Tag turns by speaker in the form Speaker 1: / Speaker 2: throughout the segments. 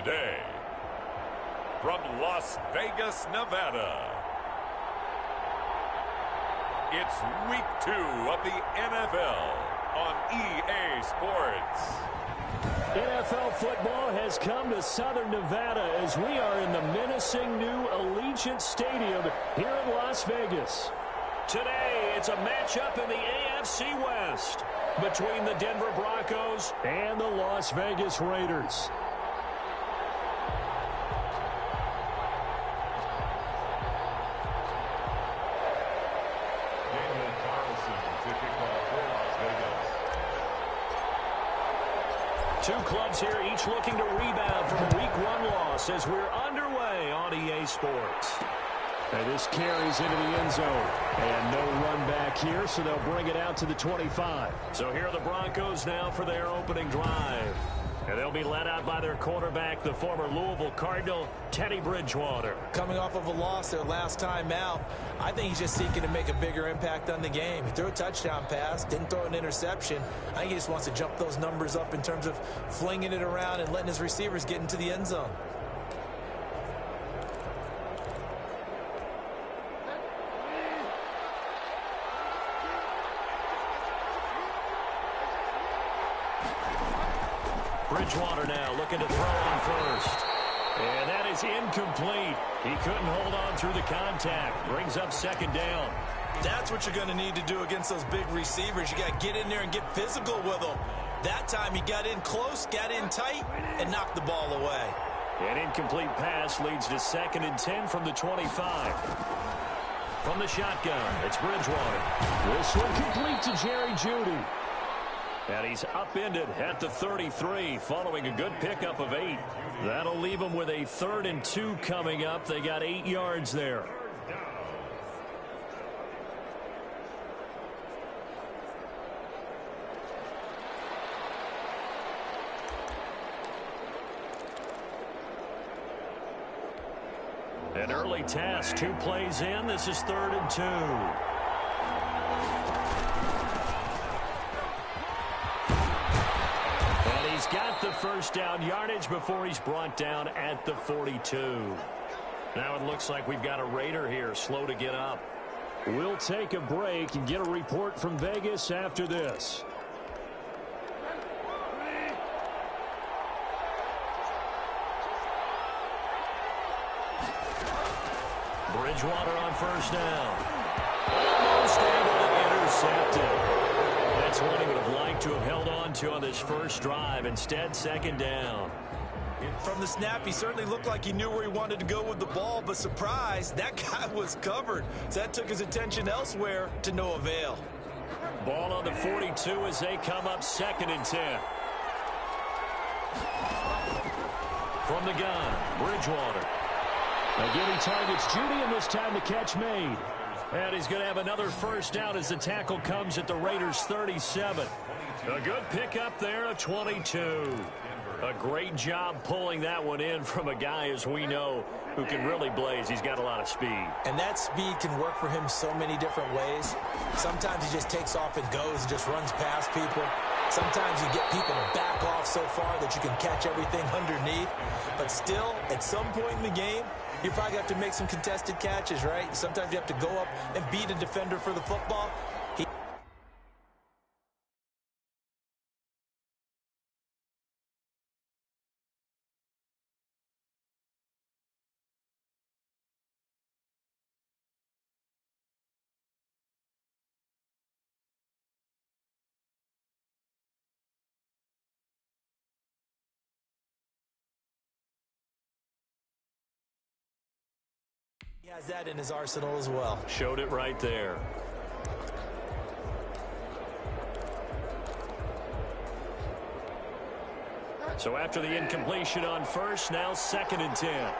Speaker 1: Today, from Las Vegas, Nevada, it's Week 2 of the NFL on EA Sports.
Speaker 2: NFL football has come to Southern Nevada as we are in the menacing new Allegiant Stadium here in Las Vegas. Today, it's a matchup in the AFC West between the Denver Broncos and the Las Vegas Raiders. Two clubs here, each looking to rebound from a Week 1 loss as we're underway on EA Sports. And this carries into the end zone. And no run back here, so they'll bring it out to the 25. So here are the Broncos now for their opening drive. And they'll be led out by their quarterback, the former Louisville Cardinal, Teddy Bridgewater.
Speaker 3: Coming off of a loss their last time out, I think he's just seeking to make a bigger impact on the game. He threw a touchdown pass, didn't throw an interception. I think he just wants to jump those numbers up in terms of flinging it around and letting his receivers get into the end zone.
Speaker 2: Bridgewater now looking to throw on first. And that is incomplete. He couldn't hold on through the contact. Brings up second down.
Speaker 3: That's what you're going to need to do against those big receivers. You got to get in there and get physical with them. That time he got in close, got in tight, and knocked the ball away.
Speaker 2: An incomplete pass leads to 2nd and 10 from the 25. From the shotgun, it's Bridgewater. This one complete to Jerry Jeudy. And he's upended at the 33 following a good pickup of 8. That'll leave him with a 3rd and 2 coming up. They got 8 yards there. An early task, 2 plays in. This is 3rd and 2. Got the first down yardage before he's brought down at the 42. Now it looks like we've got a Raider here, slow to get up. We'll take a break and get a report from Vegas after this. Bridgewater on first down. Almost able to intercept it. That's what he would have liked to have held on to on this first drive. Instead, 2nd down.
Speaker 3: From the snap, he certainly looked like he knew where he wanted to go with the ball, but surprise, that guy was covered. So that took his attention elsewhere to no avail.
Speaker 2: Ball on the 42 as they come up 2nd and 10. From the gun, Bridgewater. Again, he targets Jeudy, and this time the catch made. And he's going to have another first down as the tackle comes at the Raiders' 37. A good pickup there, a 22. A great job pulling that one in from a guy, as we know, who can really blaze. He's got a lot of speed.
Speaker 3: And that speed can work for him so many different ways. Sometimes he just takes off and goes and just runs past people. Sometimes you get people to back off so far that you can catch everything underneath. But still, at some point in the game, you probably have to make some contested catches, right? Sometimes you have to go up and beat a defender for the football. He has that in his arsenal as well.
Speaker 2: Showed it right there. So after the incompletion on first, now 2nd and 10.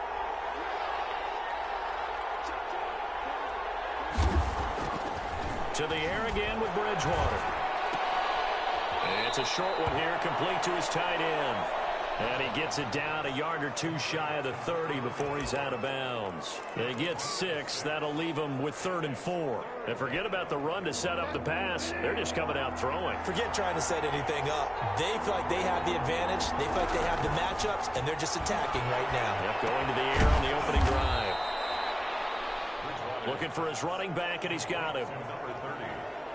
Speaker 2: To the air again with Bridgewater. And it's a short one here, complete to his tight end. And he gets it down a yard or two shy of the 30 before he's out of bounds. They get 6. That'll leave them with 3rd and 4. And forget about the run to set up the pass. They're just coming out throwing.
Speaker 3: Forget trying to set anything up. They feel like they have the advantage. They feel like they have the matchups, and they're just attacking right now.
Speaker 2: Yep, going to the air on the opening drive. Looking for his running back, and he's got him.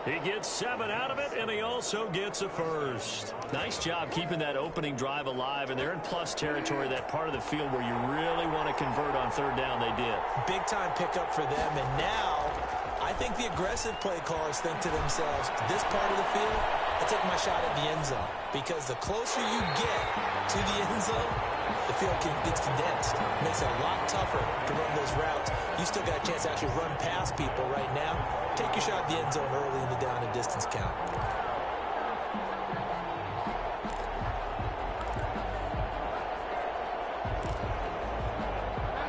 Speaker 2: He gets 7 out of it, and he also gets a first. Nice job keeping that opening drive alive, and they're in plus territory, that part of the field where you really want to convert on 3rd down. They did. Big-time pickup for them, and now I think the aggressive play callers think to themselves, this part of the field, I take my shot at the end zone, because the closer you get to the end zone, the field gets condensed. It makes it a lot tougher to run those routes. You still got a chance to actually run past people right now. Take your shot at the end zone early in the down and distance count.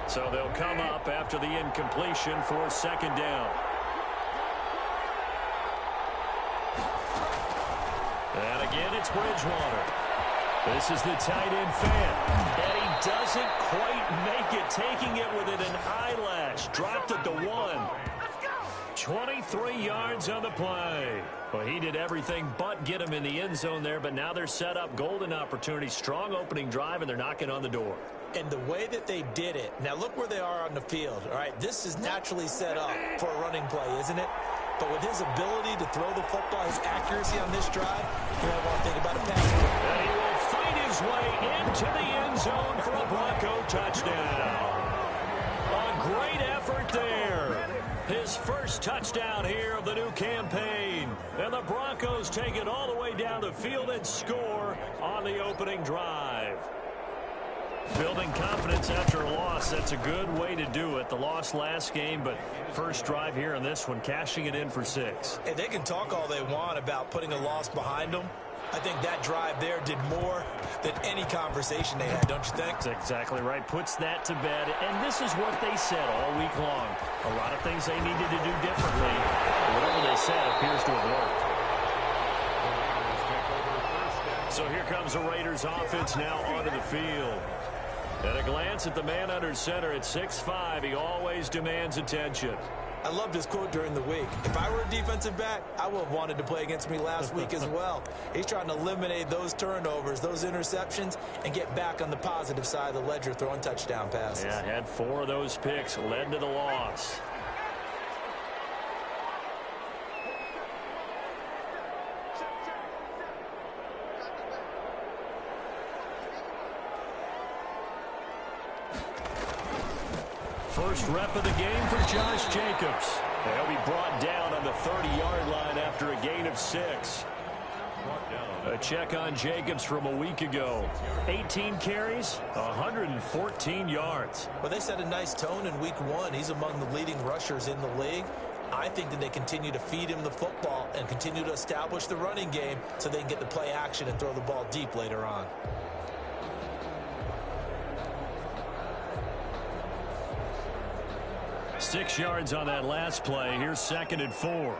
Speaker 2: So they'll come up after the incompletion for 2nd down. And again, it's Bridgewater. This is the tight end fan. And he doesn't quite make it, taking it within an eyelash. Dropped it to 1. 23 yards on the play. Well, he did everything but get him in the end zone there, but now they're set up. Golden opportunity, strong opening drive, and they're knocking on the door. And the way that they did it, now look where they are on the field. All right, this is naturally set up for a running play, isn't it? But with his ability to throw the football, his accuracy on this drive, you might want to think about a pass. And he will fight his way into the end zone for a Bronco touchdown. A great effort there. His first touchdown here of the new campaign. And the Broncos take it all the way down the field and score on the opening drive. Building confidence after a loss, that's a good way to do it. The loss last game, but first drive here in this one, cashing it in for 6. And they can talk all they want about putting a loss behind them. I think that drive there did more than any conversation they had, don't you think? That's exactly right. Puts that to bed. And this is what they said all week long. A lot of things they needed to do differently. Whatever they said appears to have worked. So here comes the Raiders offense now onto the field. At a glance at the man under center at 6'5", he always demands attention. I loved his quote during the week. If I were a defensive back, I would have wanted to play against me last week as well. He's trying to eliminate those turnovers, those interceptions, and get back on the positive side of the ledger throwing touchdown passes. Yeah, had 4 of those picks, led to the loss. First rep of the game for Josh Jacobs. He'll be brought down on the 30-yard line after a gain of 6. A check on Jacobs from a week ago. 18 carries, 114 yards. Well, they set a nice tone in week 1. He's among the leading rushers in the league. I think that they continue to feed him the football and continue to establish the running game so they can get the play action and throw the ball deep later on. Six yards on that last play. Here's 2nd and 4.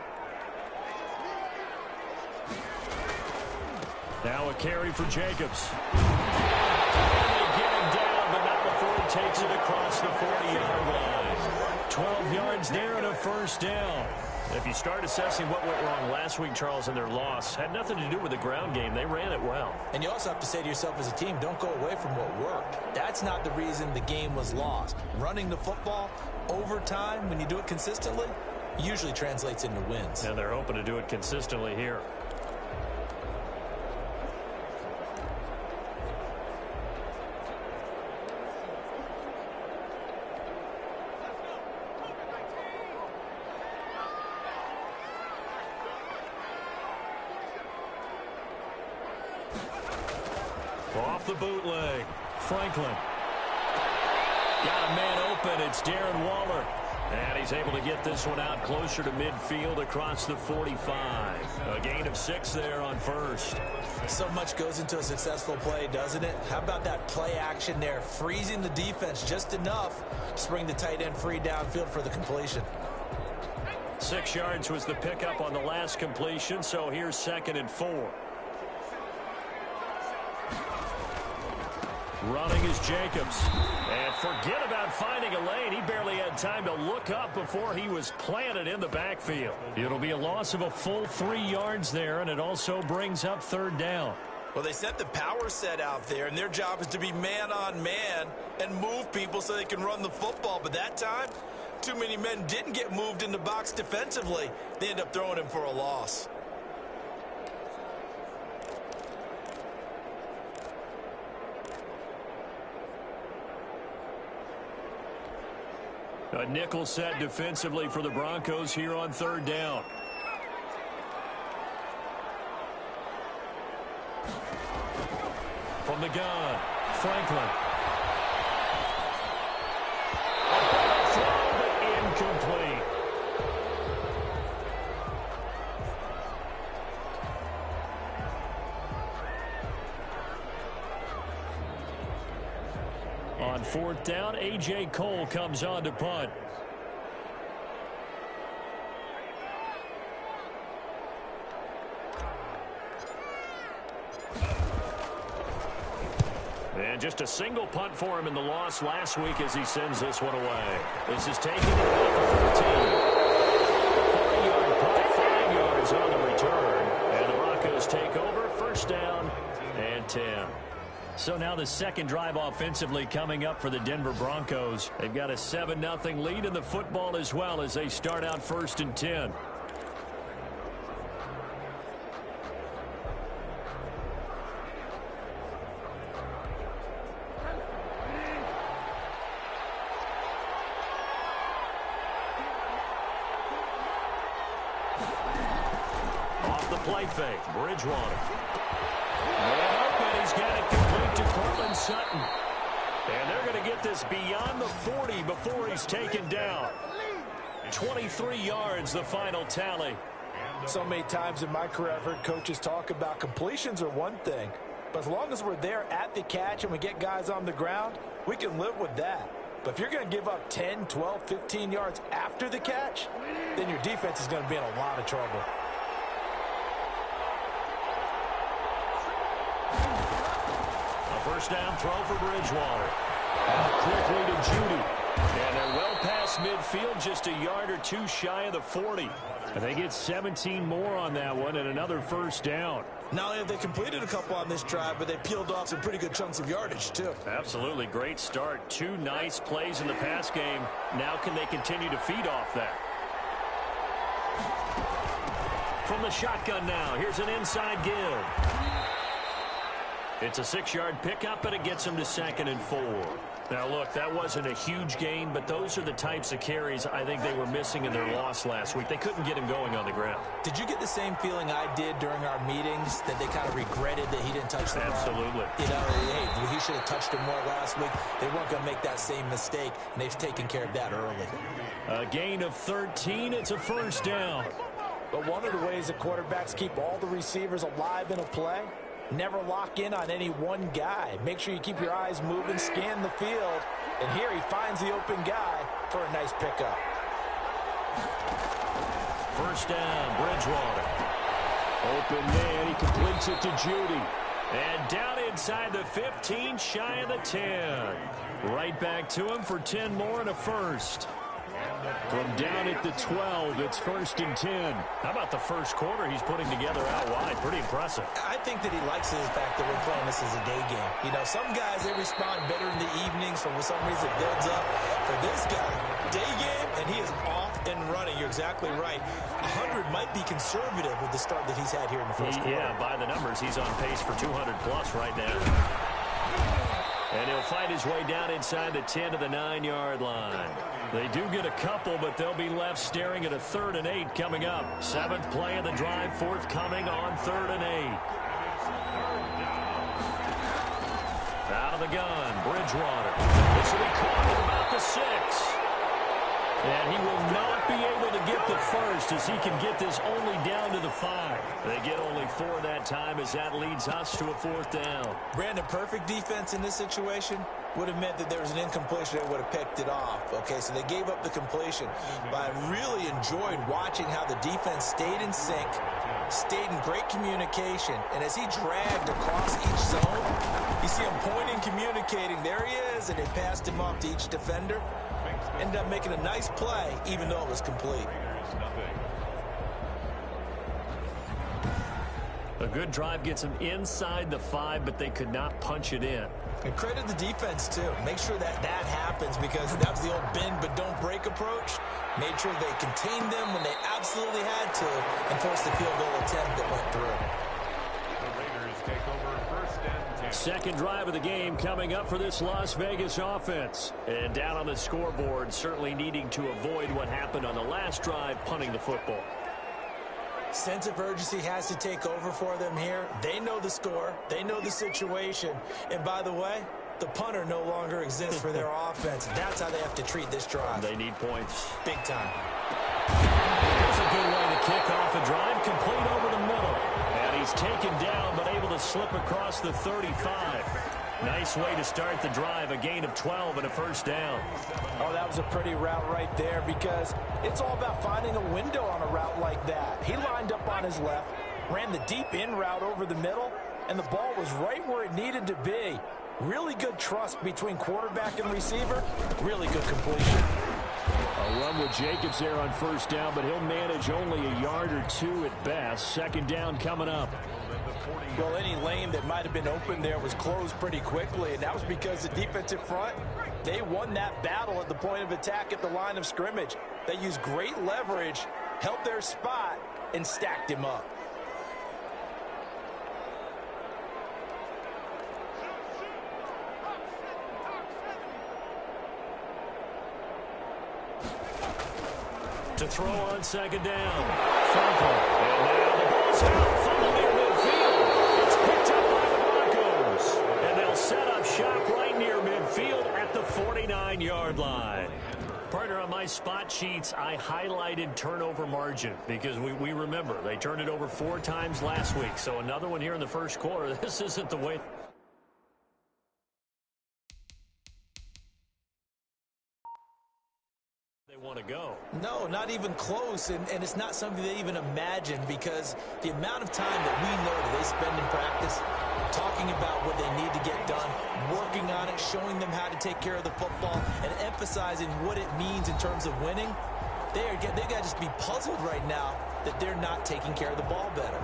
Speaker 2: Now a carry for Jacobs. And they get him down, but not before he takes it across the 40-yard line. 12 yards there and a first down. If you start assessing what went wrong last week, Charles, in their loss, had nothing to do with the ground game. They ran it well. And you also have to say to yourself as a team, don't go away from what worked. That's not the reason the game was lost. Running the football over time, when you do it consistently, usually translates into wins. And they're hoping to do it consistently here. Off the bootleg, Franklin. Got a man open, it's Darren Waller. And he's able to get this one out closer to midfield across the 45. A gain of 6 there on first. So much goes into a successful play, doesn't it? How about that play action there, freezing the defense just enough to bring the tight end free downfield for the completion. 6 yards was the pickup on the last completion, so here's 2nd and 4. Running is Jacobs. And forget about finding a lane. He barely had time to look up before he was planted in the backfield. It'll be a loss of a full 3 yards there, and it also brings up third down.
Speaker 3: Well, they set the power set out there, and their job is to be man-on-man and move people so they can run the football. But that time, too many men didn't get moved in the box defensively. They end up throwing him for a loss.
Speaker 2: A nickel set defensively for the Broncos here on third down. From the gun, Franklin. Throw, but incomplete. On fourth down, A.J. Cole comes on to punt. And just a single punt for him in the loss last week as he sends this one away. This is taken at the 14. 40-yard punt, 5 yards on the return. And the Broncos take over, first down and 10. So now the second drive offensively coming up for the Denver Broncos. They've got a 7-0 lead in the football as well as they start out first and 10. Off the play fake, Bridgewater. And he's got it complete to Cortland Sutton. And they're going to get this beyond the 40 before he's taken down. 23 yards, the final tally.
Speaker 3: So many times in my career I've heard coaches talk about completions are one thing, but as long as we're there at the catch and we get guys on the ground, we can live with that. But if you're going to give up 10, 12, 15 yards after the catch, then your defense is going to be in a lot of trouble.
Speaker 2: First down throw for Bridgewater. Out quickly to Judy. And they're well past midfield, just a yard or two shy of the 40. And they get 17 more on that one and another first down.
Speaker 3: Not only have they completed a couple on this drive, but they peeled off some pretty good chunks of yardage, too.
Speaker 2: Absolutely. Great start. 2 nice plays in the pass game. Now can they continue to feed off that? From the shotgun now, here's an inside give. It's a 6-yard pickup, and it gets him to 2nd and 4. Now, look, that wasn't a huge gain, but those are the types of carries I think they were missing in their loss last week. They couldn't get him going on the ground.
Speaker 3: Did you get the same feeling I did during our meetings, that they kind of regretted that he didn't touch the ball?
Speaker 2: Absolutely.
Speaker 3: You know, hey, he should have touched him more last week. They weren't going to make that same mistake, and they've taken care of that early.
Speaker 2: A gain of 13. It's a first down.
Speaker 3: But one of the ways that quarterbacks keep all the receivers alive in a play, never lock in on any one guy. Make sure you keep your eyes moving, scan the field. And here he finds the open guy for a nice pickup.
Speaker 2: First down, Bridgewater. Open man, he completes it to Judy. And down inside the 15, shy of the 10. Right back to him for 10 more and a first. From down at the 12, it's first and 10. How about the first quarter he's putting together out wide? Pretty impressive.
Speaker 3: I think that he likes the fact that we're playing this as a day game. You know, some guys, they respond better in the evenings, so for some reason it builds up. For this guy, day game, and he is off and running. You're exactly right. 100 might be conservative with the start that he's had here in the first quarter.
Speaker 2: Yeah, by the numbers, he's on pace for 200-plus right now. And he'll fight his way down inside the 10 to the 9-yard line. They do get a couple, but they'll be left staring at a 3rd and 8 coming up. 7th play of the drive, forthcoming on 3rd and 8. Out of the gun, Bridgewater. This will be caught at about the 6. And he will not be able to get the first as he can get this only down to the 5. They get only 4 that time as that leads us to a 4th down.
Speaker 3: Brandon, perfect defense in this situation would have meant that there was an incompletion that would have picked it off. Okay, so they gave up the completion. But I really enjoyed watching how the defense stayed in sync, stayed in great communication. And as he dragged across each zone, you see him pointing, communicating. There he is, and they passed him off to each defender. Ended up making a nice play, even though it was complete.
Speaker 2: A good drive gets them inside the 5, but they could not punch it in.
Speaker 3: And credit the defense, too. Make sure that happens, because that was the old bend but don't break approach. Made sure they contained them when they absolutely had to and forced the field goal attempt that went through.
Speaker 1: The Raiders take over first and 10.
Speaker 2: Second drive of the game coming up for this Las Vegas offense. And down on the scoreboard, certainly needing to avoid what happened on the last drive, punting the football.
Speaker 3: Sense of urgency has to take over for them here. They know the score. They know the situation. And by the way, the punter no longer exists for their offense. That's how they have to treat this drive.
Speaker 2: They need points.
Speaker 3: Big time.
Speaker 2: Here's a good way to kick off a drive, complete over the middle. And he's taken down, but able to slip across the 35. Nice way to start the drive, a gain of 12 and a first down.
Speaker 4: Oh, that was a pretty route right there, because it's all about finding a window on a route like that. He lined up on his left, ran the deep in route over the middle, and the ball was right where it needed to be. Really good trust between quarterback and receiver. Really good completion.
Speaker 2: A run with Jacobs there on first down, but he'll manage only a yard or two at best. Second down coming up.
Speaker 4: Well, any lane that might have been open there was closed pretty quickly, and that was because the defensive front, they won that battle at the point of attack at the line of scrimmage. They used great leverage, held their spot, and stacked him up.
Speaker 2: To throw on second down. Fumble. And now the ball's out. Fumble near midfield. It's picked up by the Broncos. And they'll set up shop right near midfield at the 49-yard line. Partner, on my spot sheets, I highlighted turnover margin because we remember they turned it over 4 times last week. So another one here in the first quarter. This isn't the way want to go.
Speaker 3: No, not even close, and it's not something they even imagine, because the amount of time that we know that they spend in practice talking about what they need to get done, working on it, showing them how to take care of the football, and emphasizing what it means in terms of winning, they got to just be puzzled right now that they're not taking care of the ball better.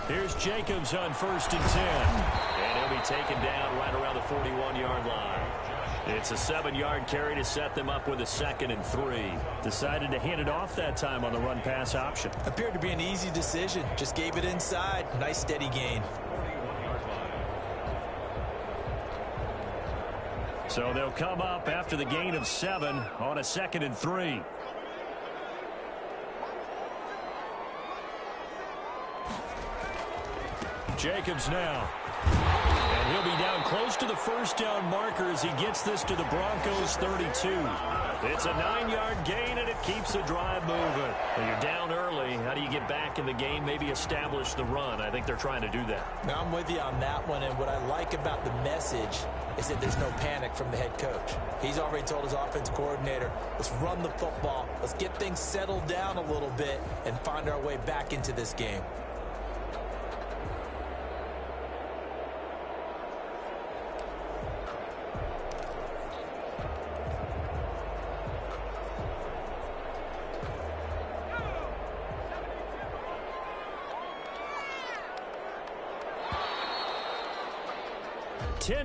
Speaker 2: Here's Jacobs on first and 10. And he'll be taken down right around the 41-yard line. It's a 7-yard carry to set them up with a 2nd and 3. Decided to hand it off that time on the run-pass option.
Speaker 3: Appeared to be an easy decision. Just gave it inside. Nice steady gain.
Speaker 2: So they'll come up after the gain of 7 on a 2nd and 3. Jacobs now. And he'll be down close to the first down marker as he gets this to the Broncos 32. It's a 9-yard gain, and it keeps the drive moving. When you're down early, how do you get back in the game, maybe establish the run? I think they're trying to do that.
Speaker 3: Now, I'm with you on that one, and what I like about the message is that there's no panic from the head coach. He's already told his offense coordinator, let's run the football, let's get things settled down a little bit and find our way back into this game.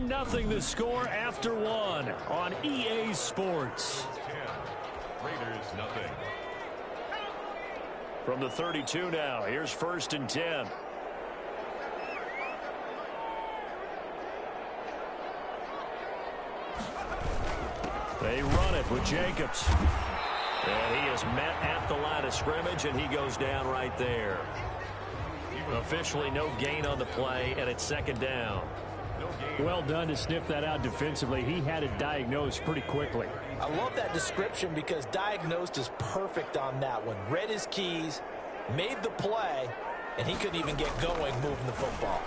Speaker 2: Nothing the score after 1 on EA Sports.
Speaker 1: Raiders nothing.
Speaker 2: From the 32 now, here's 1st and 10. They run it with Jacobs. And he is met at the line of scrimmage, and he goes down right there. Officially no gain on the play, and it's 2nd down.
Speaker 5: Well done to sniff that out defensively. He had it diagnosed pretty quickly.
Speaker 4: I love that description because diagnosed is perfect on that one. Read his keys, made the play, and he couldn't even get going moving the football.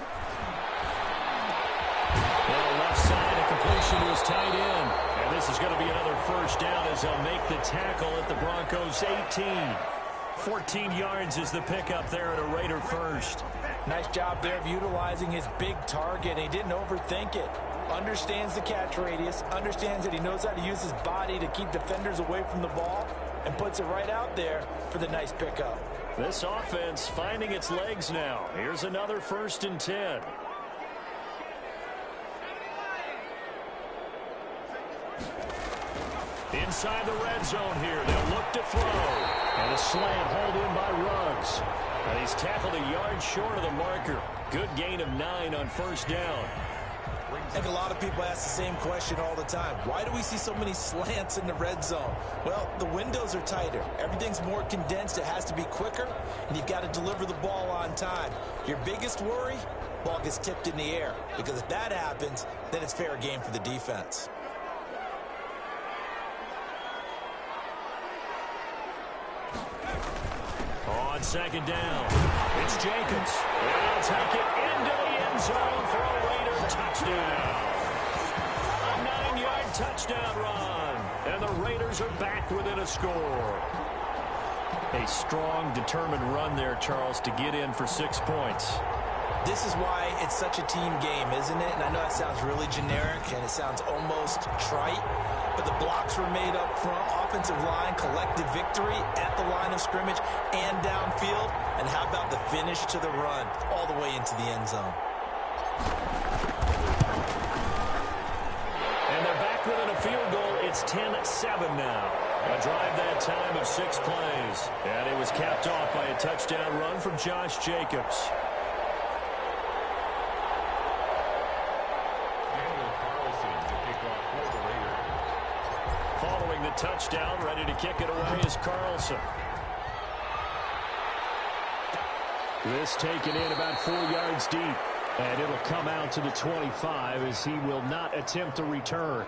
Speaker 2: Well, left side, a completion to his tight end. And this is going to be another 1st down as they'll make the tackle at the Broncos' 18. 14 yards is the pickup there at a Raider 1st.
Speaker 4: Nice job there of utilizing his big target. He didn't overthink it. Understands the catch radius, understands that he knows how to use his body to keep defenders away from the ball, and puts it right out there for the nice pickup.
Speaker 2: This offense finding its legs now. Here's another 1st and 10. Inside the red zone here. They'll look to throw. And a slant hauled in by Ruggs. And he's tackled a yard short of the marker. Good gain of 9 on 1st down.
Speaker 3: I think a lot of people ask the same question all the time. Why do we see so many slants in the red zone? Well, the windows are tighter. Everything's more condensed. It has to be quicker, and you've got to deliver the ball on time. Your biggest worry, ball gets tipped in the air. Because if that happens, then it's fair game for the defense.
Speaker 2: On 2nd down, it's Jacobs. And he'll take it into the end zone for a Raider touchdown. A 9-yard touchdown run. And the Raiders are back within a score. A strong, determined run there, Charles, to get in for 6 points.
Speaker 3: This is why it's such a team game, isn't it? And I know that sounds really generic and it sounds almost trite, but the blocks were made up front, offensive line, collective victory at the line of scrimmage and downfield. And how about the finish to the run all the way into the end zone?
Speaker 2: And they're back within a field goal. It's 10-7 now. A drive that time of 6 plays. And it was capped off by a touchdown run from Josh Jacobs. Following the touchdown, ready to kick it away is Carlson.
Speaker 5: This taken in about 4 yards deep. And it'll come out to the 25 as he will not attempt a return.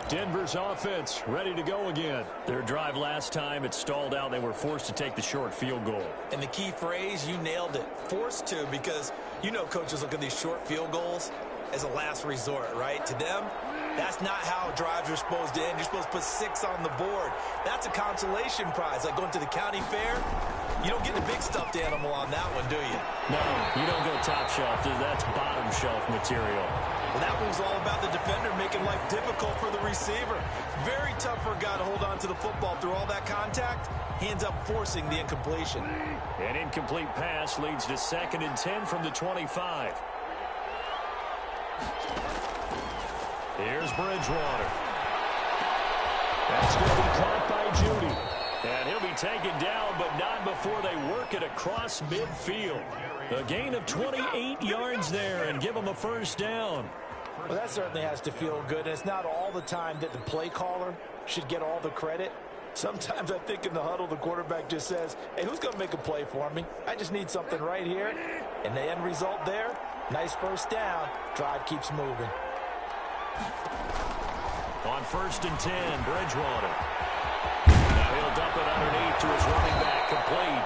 Speaker 2: Denver's offense ready to go again. Their drive last time, it stalled out. They were forced to take the short field goal.
Speaker 3: And the key phrase, you nailed it, forced to, because you know coaches look at these short field goals as a last resort, right? To them, that's not how drives are supposed to end. You're supposed to put 6 on the board. That's a consolation prize, like going to the county fair. You don't get the big stuffed animal on that one, do you?
Speaker 2: No, you don't go top shelf. That's bottom shelf material.
Speaker 3: Well, that one was all about the defender making life difficult for the receiver. Very tough for a guy to hold on to the football through all that contact. He ends up forcing the incompletion.
Speaker 2: An incomplete pass leads to 2nd and 10 from the 25. Here's Bridgewater. That's going to be caught by Judy. And he'll be taken down, but not before they work it across midfield. A gain of 28 yards there and give them a 1st down.
Speaker 4: Well, that certainly has to feel good. And it's not all the time that the play caller should get all the credit. Sometimes I think in the huddle, the quarterback just says, hey, who's going to make a play for me? I just need something right here. And the end result there, nice 1st down. Drive keeps moving.
Speaker 2: On 1st and 10, Bridgewater. Now he'll dump it underneath to his running back, complete.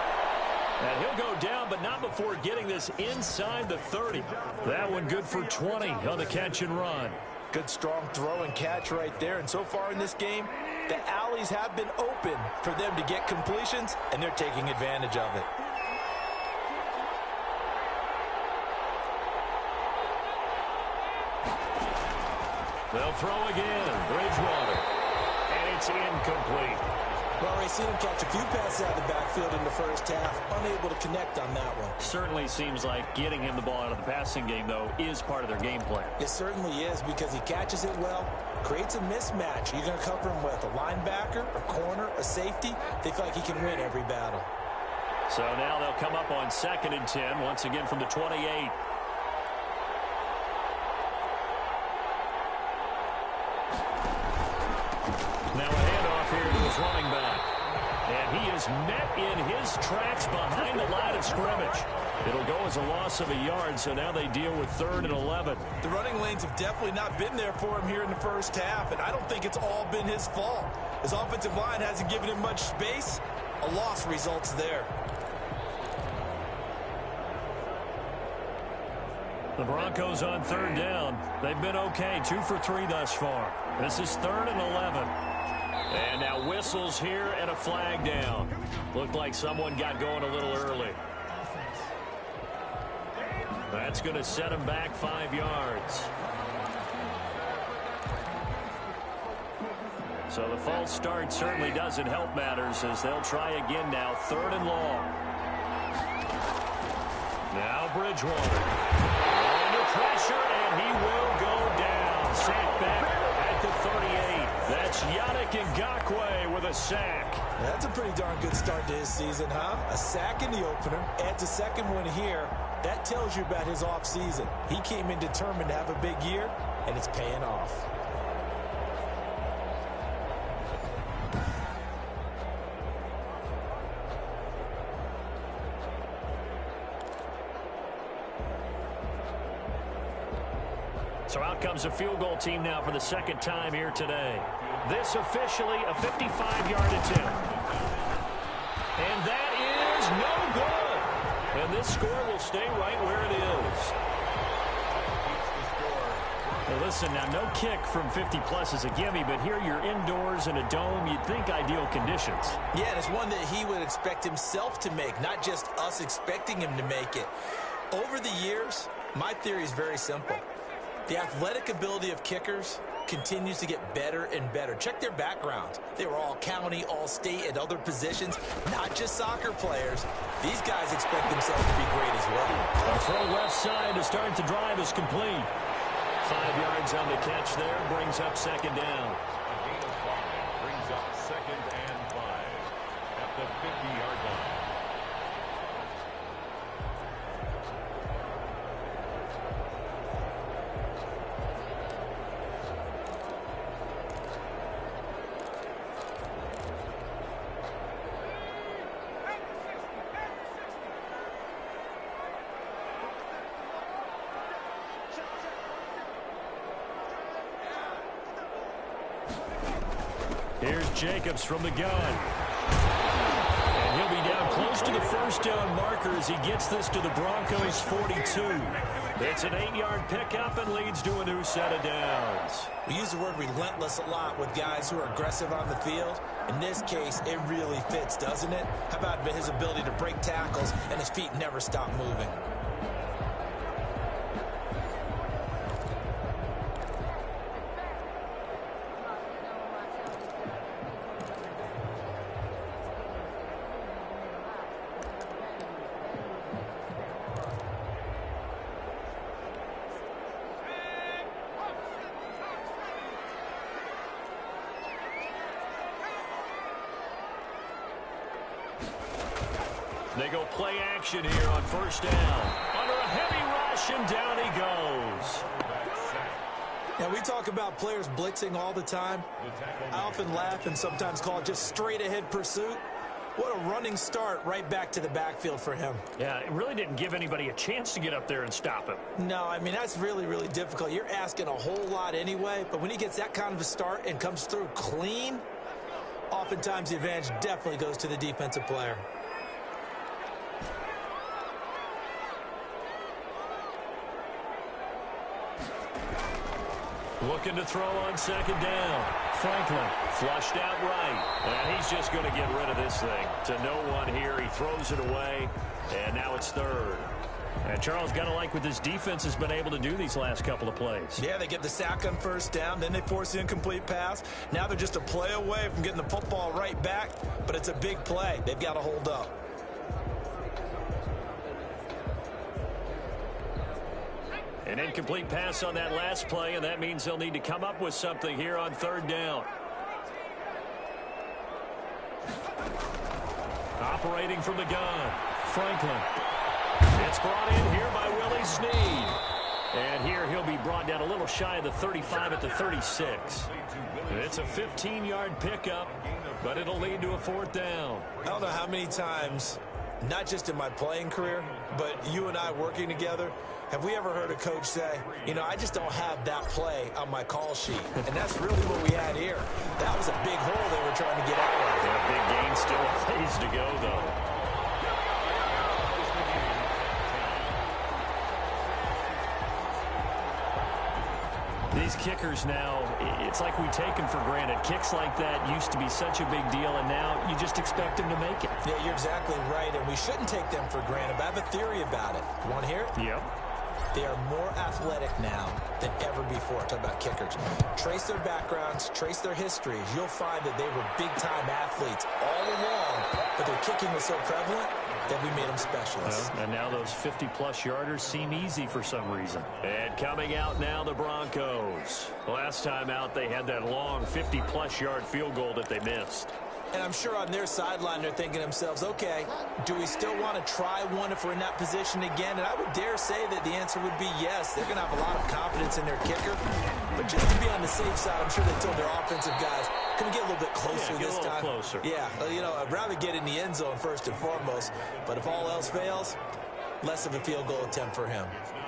Speaker 2: And he'll go down, but not before getting this inside the 30. That one good for 20 on the catch and run.
Speaker 4: Good strong throw and catch right there. And so far in this game, the alleys have been open for them to get completions, and they're taking advantage of it.
Speaker 2: They'll throw again. Bridgewater. And it's incomplete.
Speaker 3: Well, we've seen him catch a few passes out of the backfield in the first half, unable to connect on that one.
Speaker 2: Certainly seems like getting him the ball out of the passing game, though, is part of their game plan.
Speaker 3: It certainly is, because he catches it well, creates a mismatch. You're going to cover him with a linebacker, a corner, a safety. They feel like he can win every battle.
Speaker 2: So now they'll come up on 2nd and 10, once again from the 28. Now a handoff here to his running back. And he is met in his tracks behind the line of scrimmage. It'll go as a loss of a yard, so now they deal with 3rd and 11.
Speaker 4: The running lanes have definitely not been there for him here in the first half, and I don't think it's all been his fault. His offensive line hasn't given him much space. A loss results there.
Speaker 2: The Broncos on 3rd down. They've been okay, 2 for 3 thus far. This is 3rd and 11. And now whistles here and a flag down. Looked like someone got going a little early. That's going to set him back 5 yards. So the false start certainly doesn't help matters as they'll try again now. 3rd and long. Now Bridgewater. Under pressure, and he will go down. Sack back at the 38. That's Yannick Ngakoue with a sack.
Speaker 4: That's a pretty darn good start to his season, huh? A sack in the opener, adds a second one here. That tells you about his offseason. He came in determined to have a big year, and it's paying off.
Speaker 2: So out comes a field goal team now for the 2nd time here today. This officially a 55-yard attempt. And that is no good. And this score will stay right where it is. Well, listen, now no kick from 50-plus is a gimme, but here you're indoors in a dome. You'd think ideal conditions.
Speaker 4: Yeah, and it's one that he would expect himself to make, not just us expecting him to make it. Over the years, my theory is very simple. The athletic ability of kickers continues to get better and better. Check their backgrounds. They were all county, all state, and other positions, not just soccer players. These guys expect themselves to be great as well.
Speaker 2: A throw left side to start the drive is complete. 5 yards on the catch there, brings up 2nd down.
Speaker 1: A gain of 5 brings up 2nd and 5 at the 50-yard line.
Speaker 2: Here's Jacobs from the gun. And he'll be down close to the 1st down marker as he gets this to the Broncos' 42. It's an 8-yard pickup and leads to a new set of downs.
Speaker 4: We use the word relentless a lot with guys who are aggressive on the field. In this case, it really fits, doesn't it? How about his ability to break tackles and his feet never stop moving?
Speaker 2: They go play action here on 1st down. Under a heavy rush, and down he goes.
Speaker 4: Now, we talk about players blitzing all the time. I often laugh and sometimes call it just straight-ahead pursuit. What a running start right back to the backfield for him.
Speaker 2: Yeah, it really didn't give anybody a chance to get up there and stop him.
Speaker 4: No, I mean, that's really, really difficult. You're asking a whole lot anyway, but when he gets that kind of a start and comes through clean, oftentimes the advantage definitely goes to the defensive player.
Speaker 2: Looking to throw on 2nd down. Franklin flushed out right. And he's just going to get rid of this thing. To no one here. He throws it away. And now it's 3rd. And Charles, got to like what this defense has been able to do these last couple of plays.
Speaker 4: Yeah, they get the sack on 1st down. Then they force the incomplete pass. Now they're just a play away from getting the football right back. But it's a big play. They've got to hold up.
Speaker 2: An incomplete pass on that last play, and that means they'll need to come up with something here on 3rd down. operating from the gun. Franklin. It's brought in here by Willie Snead. And here he'll be brought down a little shy of the 35 at the 36. It's a 15-yard pickup, but it'll lead to a 4th down.
Speaker 3: I don't know how many times, not just in my playing career, but you and I working together, have we ever heard a coach say, you know, I just don't have that play on my call sheet. And that's really what we had here. That was a big hole they were trying to get out of.
Speaker 2: That big gain still a ways to go, though. These kickers now, it's like we take them for granted. Kicks like that used to be such a big deal, and now you just expect them to make it.
Speaker 3: Yeah, you're exactly right, and we shouldn't take them for granted. But I have a theory about it. You want to hear it?
Speaker 2: Yep.
Speaker 3: They are more athletic now than ever before. Talk about kickers. Trace their backgrounds, trace their histories. You'll find that they were big-time athletes all along, but their kicking was so prevalent that we made them specialists.
Speaker 2: And now those 50-plus yarders seem easy for some reason. And coming out now, the Broncos. Last time out, they had that long 50-plus yard field goal that they missed.
Speaker 3: And I'm sure on their sideline, they're thinking to themselves, okay, do we still want to try one if we're in that position again? And I would dare say that the answer would be yes. They're going to have a lot of confidence in their kicker. But just to be on the safe side, I'm sure they told their offensive guys, can we get a little bit closer this time?
Speaker 2: Closer.
Speaker 3: Yeah, you know, I'd rather get in the end zone first and foremost. But if all else fails, less of a field goal attempt for him.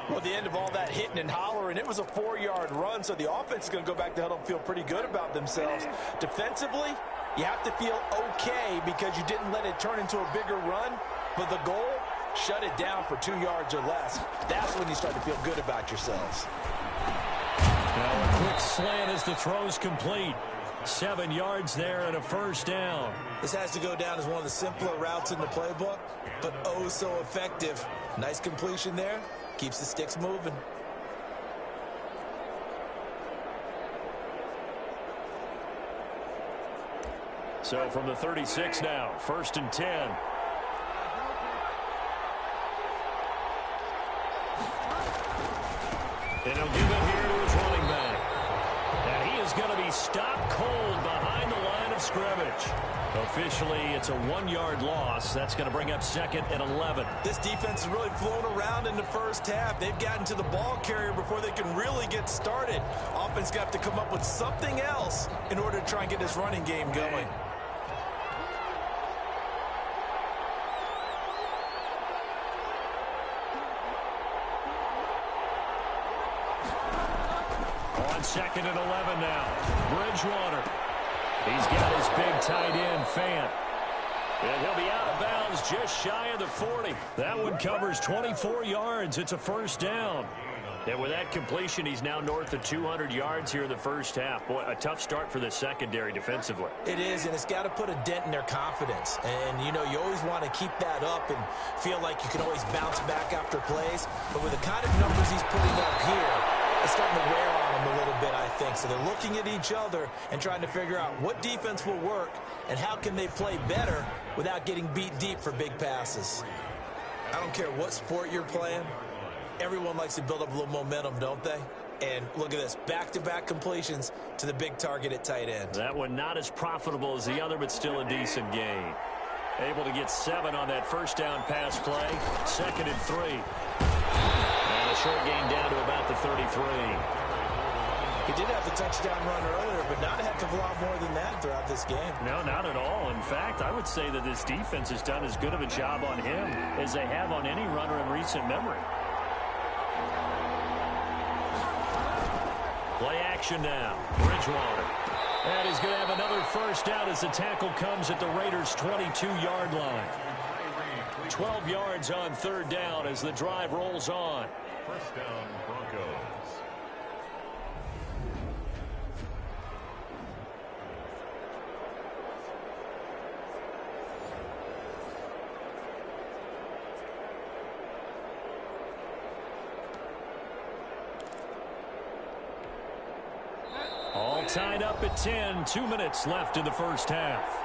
Speaker 4: Well, the end of all that hitting and hollering, it was a 4-yard run, so the offense is going to go back to huddle and feel pretty good about themselves. Defensively, you have to feel okay because you didn't let it turn into a bigger run, but the goal, shut it down for 2 yards or less. That's when you start to feel good about yourselves.
Speaker 2: Now a quick slant as the throw's complete. 7 yards there and a 1st down.
Speaker 3: This has to go down as one of the simpler routes in the playbook, but oh so effective. Nice completion there. Keeps the sticks moving.
Speaker 2: So from the 36 now, 1st and 10. And he'll give it here to his running back. And he is going to be stopped cold behind the line of scrimmage. Officially, it's a 1-yard loss. That's going to bring up 2nd and 11.
Speaker 3: This defense has really flown around in the first half. They've gotten to the ball carrier before they can really get started. Offense got to come up with something else in order to try and get this running game going.
Speaker 2: On 2nd and 11 now. Bridgewater. He's got his big tight end, Fant. And he'll be out of bounds just shy of the 40. That one covers 24 yards. It's a 1st down. And with that completion, he's now north of 200 yards here in the first half. Boy, a tough start for the secondary defensively.
Speaker 3: It is, and it's got to put a dent in their confidence. And, you know, you always want to keep that up and feel like you can always bounce back after plays. But with the kind of numbers he's putting up here, it's starting to wear on them a little bit, I think. So they're looking at each other and trying to figure out what defense will work and how can they play better without getting beat deep for big passes. I don't care what sport you're playing. Everyone likes to build up a little momentum, don't they? And look at this, back-to-back completions to the big target at tight end.
Speaker 2: That one not as profitable as the other, but still a decent gain. Able to get 7 on that 1st down pass play. 2nd and 3. And a short gain down to about the 33.
Speaker 3: He did have the touchdown run earlier, but not a heck of a lot more than that throughout this game.
Speaker 2: No, not at all. In fact, I would say that this defense has done as good of a job on him as they have on any runner in recent memory. Play action now. Bridgewater. And he's going to have another 1st down as the tackle comes at the Raiders' 22-yard line. 12 yards on 3rd down as the drive rolls on.
Speaker 1: 1st down, Broncos.
Speaker 2: All tied up at 10. 2 minutes left in the first half.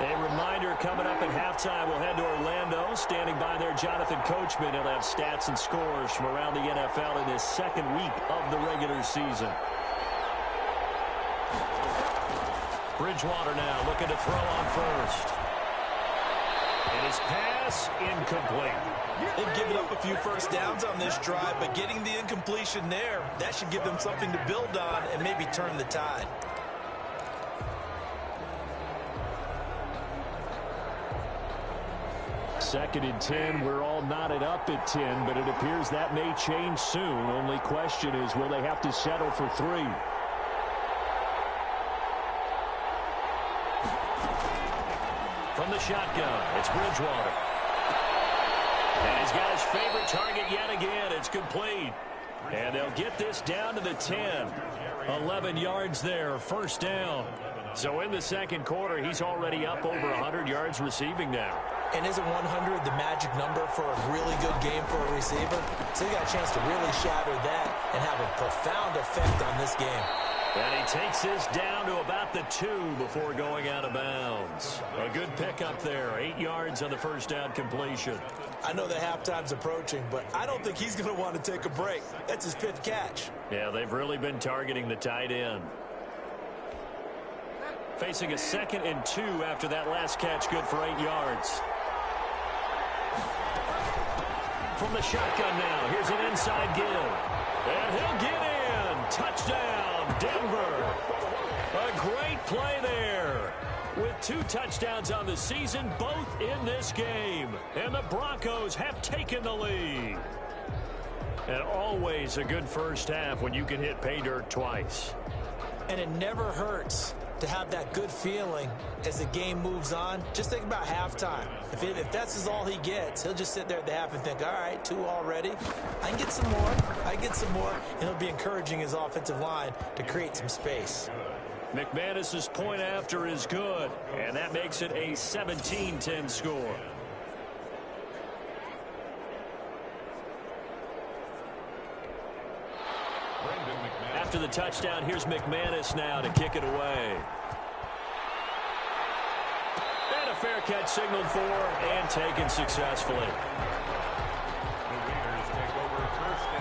Speaker 2: A reminder coming up at halftime, we'll head to Orlando. Standing by there, Jonathan Coachman. He'll have stats and scores from around the NFL in his second week of the regular season. Bridgewater now looking to throw on first. And his pass incomplete.
Speaker 4: They've given up a few first downs on this drive, but getting the incompletion there, that should give them something to build on and maybe turn the tide.
Speaker 5: Second and 10. We're all knotted up at 10, but it appears that may change soon. Only question is, will they have to settle for 3?
Speaker 2: From the shotgun, it's Bridgewater. And he's got his favorite target yet again. It's complete. And they'll get this down to the 10. 11 yards there, first down. So in the second quarter, he's already up over 100 yards receiving now.
Speaker 4: And isn't 100 the magic number for a really good game for a receiver? So he got a chance to really shatter that and have a profound effect on this game.
Speaker 2: And he takes this down to about the 2 before going out of bounds. A good pickup there, 8 yards on the first down completion.
Speaker 4: I know the halftime's approaching, but I don't think he's going to want to take a break. That's his 5th catch.
Speaker 2: Yeah, they've really been targeting the tight end. Facing a 2nd and 2 after that last catch, good for 8 yards. From the shotgun now, here's an inside give. And he'll get in. Touchdown, Denver. A great play there. With 2 touchdowns on the season, both in this game. And the Broncos have taken the lead. And always a good first half when you can hit pay dirt twice.
Speaker 4: And it never hurts to have that good feeling as the game moves on. Just think about halftime. If that's all he gets, he'll just sit there at the half and think, all right, 2 already. I can get some more. I get some more. And he'll be encouraging his offensive line to create some space.
Speaker 2: McManus's point after is good, and that makes it a 17-10 score. After the touchdown, here's McManus now to kick it away. And a fair catch signaled for and taken successfully.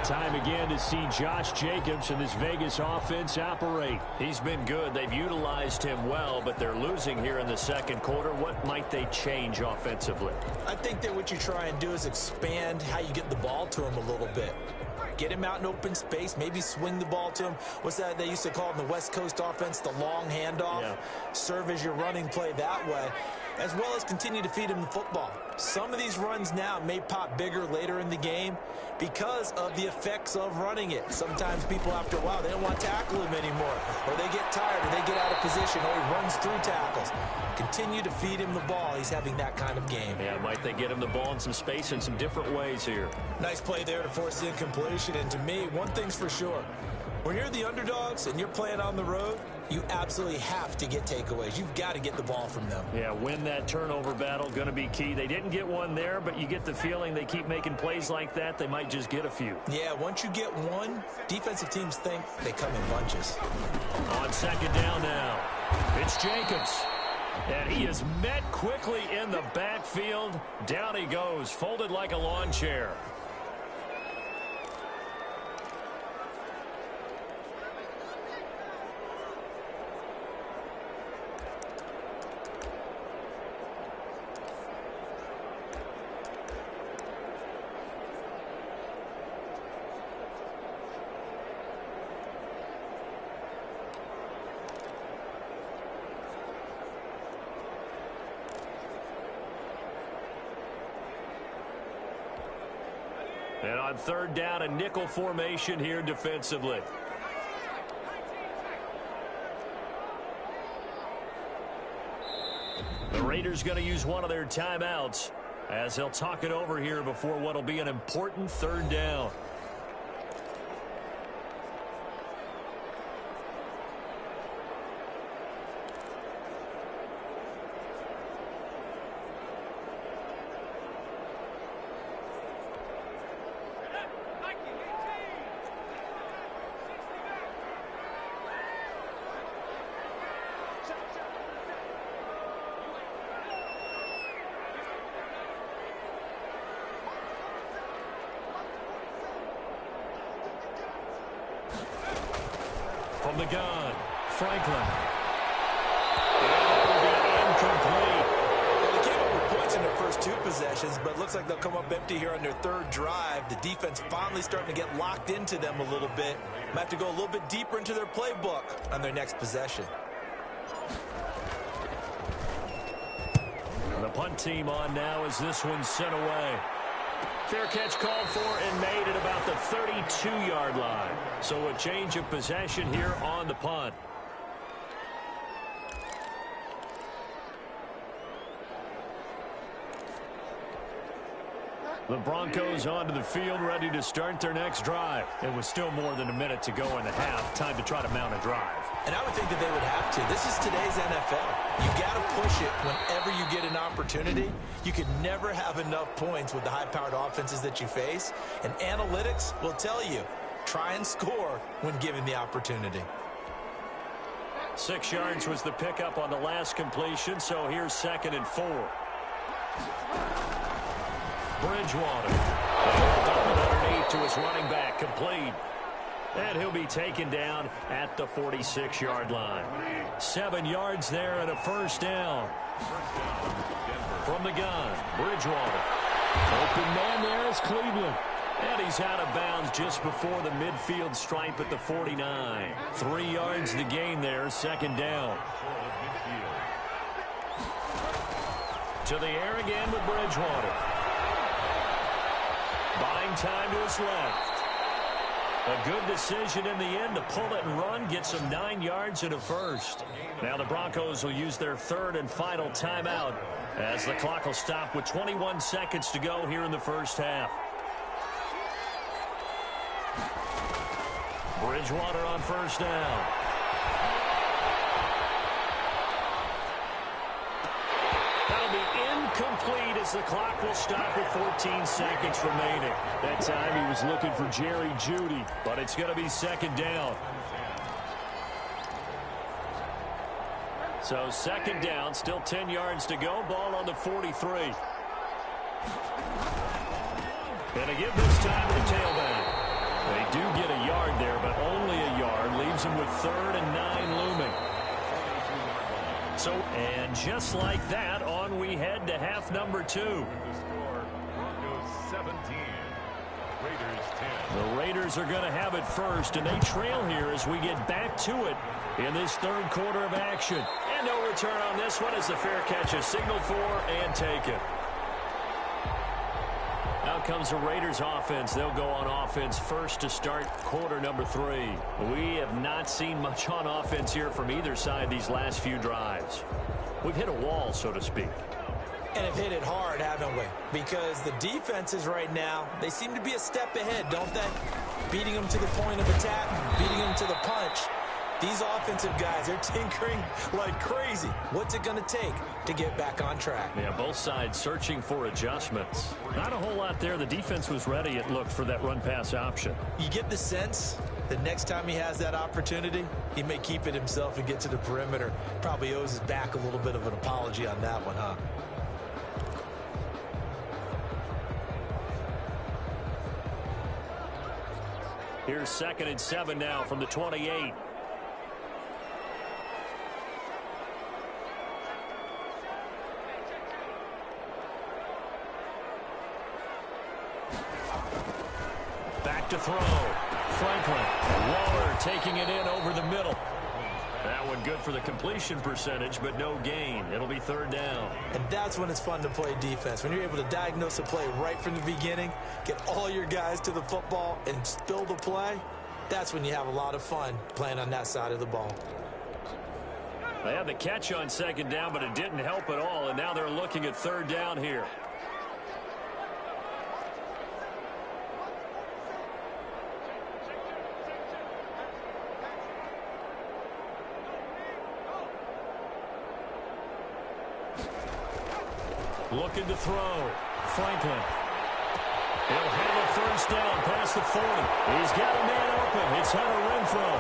Speaker 5: Time again to see Josh Jacobs and this Vegas offense operate.
Speaker 2: He's been good. They've utilized him well, but they're losing here in the second quarter. What might they change offensively?
Speaker 4: I think that what you try and do is expand how you get the ball to him a little bit. Get him out in open space, maybe swing the ball to him. What's that they used to call in the West Coast offense, the long handoff? Yeah. Serve as your running play that way, as well as continue to feed him the football. Some of these runs now may pop bigger later in the game because of the effects of running it. Sometimes people, after a while, they don't want to tackle him anymore, or they get tired, or they get out of position, or he runs through tackles. Continue to feed him the ball. He's having that kind of game.
Speaker 2: Yeah, might they get him the ball in some space in some different ways here.
Speaker 4: Nice play there to force the incompletion. And to me, one thing's for sure. When you're the underdogs and you're playing on the road, you absolutely have to get takeaways. You've got to get the ball from them.
Speaker 2: Yeah, win that turnover battle, going to be key. They didn't get one there, but you get the feeling they keep making plays like that, they might just get a few.
Speaker 4: Yeah, once you get one, defensive teams think they come in bunches.
Speaker 2: On second down now, it's Jacobs. And he is met quickly in the backfield. Down he goes, folded like a lawn chair. And on third down, a nickel formation here defensively. The Raiders going to use one of their timeouts as they'll talk it over here before what will be an important third down. From the gun, Franklin. Incomplete.
Speaker 3: Well, they came up with points in their first 2 possessions, but it looks like they'll come up empty here on their 3rd drive. The defense finally starting to get locked into them a little bit. Might have to go a little bit deeper into their playbook on their next possession.
Speaker 2: The punt team on now as this one's sent away. Fair catch called for and made at about the 32-yard line. So a change of possession here on the punt. The Broncos onto the field, ready to start their next drive. It was still more than a minute to go in the half. Time to try to mount a drive.
Speaker 3: And I would think that they would have to. This is today's NFL. You got to push it whenever you get an opportunity. You can never have enough points with the high-powered offenses that you face. And analytics will tell you, try and score when given the opportunity.
Speaker 2: 6 yards was the pickup on the last completion, so here's 2nd and 4. Bridgewater. Underneath to his running back, complete. And he'll be taken down at the 46-yard line. 7 yards there and a first down. From the gun, Bridgewater. Open man there is Cleveland. And he's out of bounds just before the midfield stripe at the 49. 3 yards to gain there, 2nd down. To the air again with Bridgewater. Buying time to his left. A good decision in the end to pull it and run, get some 9 yards and a first. Now the Broncos will use their 3rd and final timeout as the clock will stop with 21 seconds to go here in the first half. Bridgewater on first down. That'll be incomplete as the clock will stop with 14 seconds remaining. That time he was looking for Jerry Jeudy, but it's going to be 2nd down. So 2nd down, still 10 yards to go. Ball on the 43. And again this time to the tailback. They do get a yard there, but only a yard. Leaves them with 3rd and 9 looming. So, and just like that, on we head to half number 2.
Speaker 1: The score, Broncos 17, Raiders 10.
Speaker 2: The Raiders are going to have it first, and they trail here as we get back to it in this 3rd quarter of action. And no return on this one as the fair catch is signaled for and taken. Out comes the Raiders offense. They'll go on offense first to start quarter number 3. We have not seen much on offense here from either side these last few drives. We've hit a wall, so to speak.
Speaker 3: And have hit it hard, haven't we? Because the defenses right now, they seem to be a step ahead, don't they? Beating them to the point of attack, beating them to the punch. These offensive guys, they're tinkering like crazy. What's it going to take to get back on track?
Speaker 2: Yeah, both sides searching for adjustments. Not a whole lot there. The defense was ready, it looked, for that run-pass option.
Speaker 3: You get the sense that next time he has that opportunity, he may keep it himself and get to the perimeter. Probably owes his back a little bit of an apology on that one, huh?
Speaker 2: Here's 2nd and 7 now from the 28. Back to throw. Franklin. Waller taking it in over the middle. That one good for the completion percentage, but no gain. It'll be 3rd down.
Speaker 3: And that's when it's fun to play defense. When you're able to diagnose a play right from the beginning, get all your guys to the football and spill the play, that's when you have a lot of fun playing on that side of the ball.
Speaker 2: They had the catch on 2nd down, but it didn't help at all, and now they're looking at 3rd down here. Looking to throw. Franklin. He'll have a first down past the 40. He's got a man open. It's Hunter Renfrow.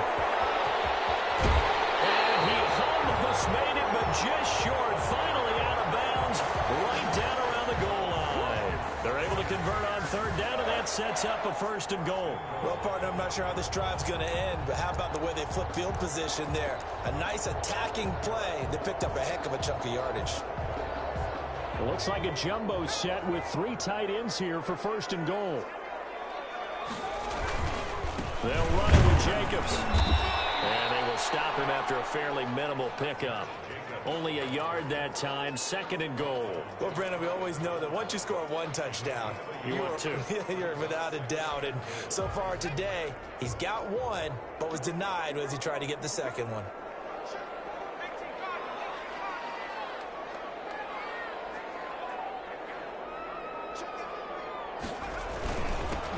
Speaker 2: And he almost made it, but just short. Finally out of bounds, right down around the goal line. They're able to convert on third down, and that sets up a first and goal.
Speaker 3: Well, partner, I'm not sure how this drive's going to end, but how about the way they flip field position there? A nice attacking play. They picked up a heck of a chunk of yardage.
Speaker 5: It looks like a jumbo set with 3 tight ends here for first and goal.
Speaker 2: They'll run it with Jacobs. And they will stop him after a fairly minimal pickup. Only a yard that time, second and goal.
Speaker 3: Well, Brandon, we always know that once you score 1 touchdown, you're without a doubt. And so far today, he's got 1, but was denied as he tried to get the second one.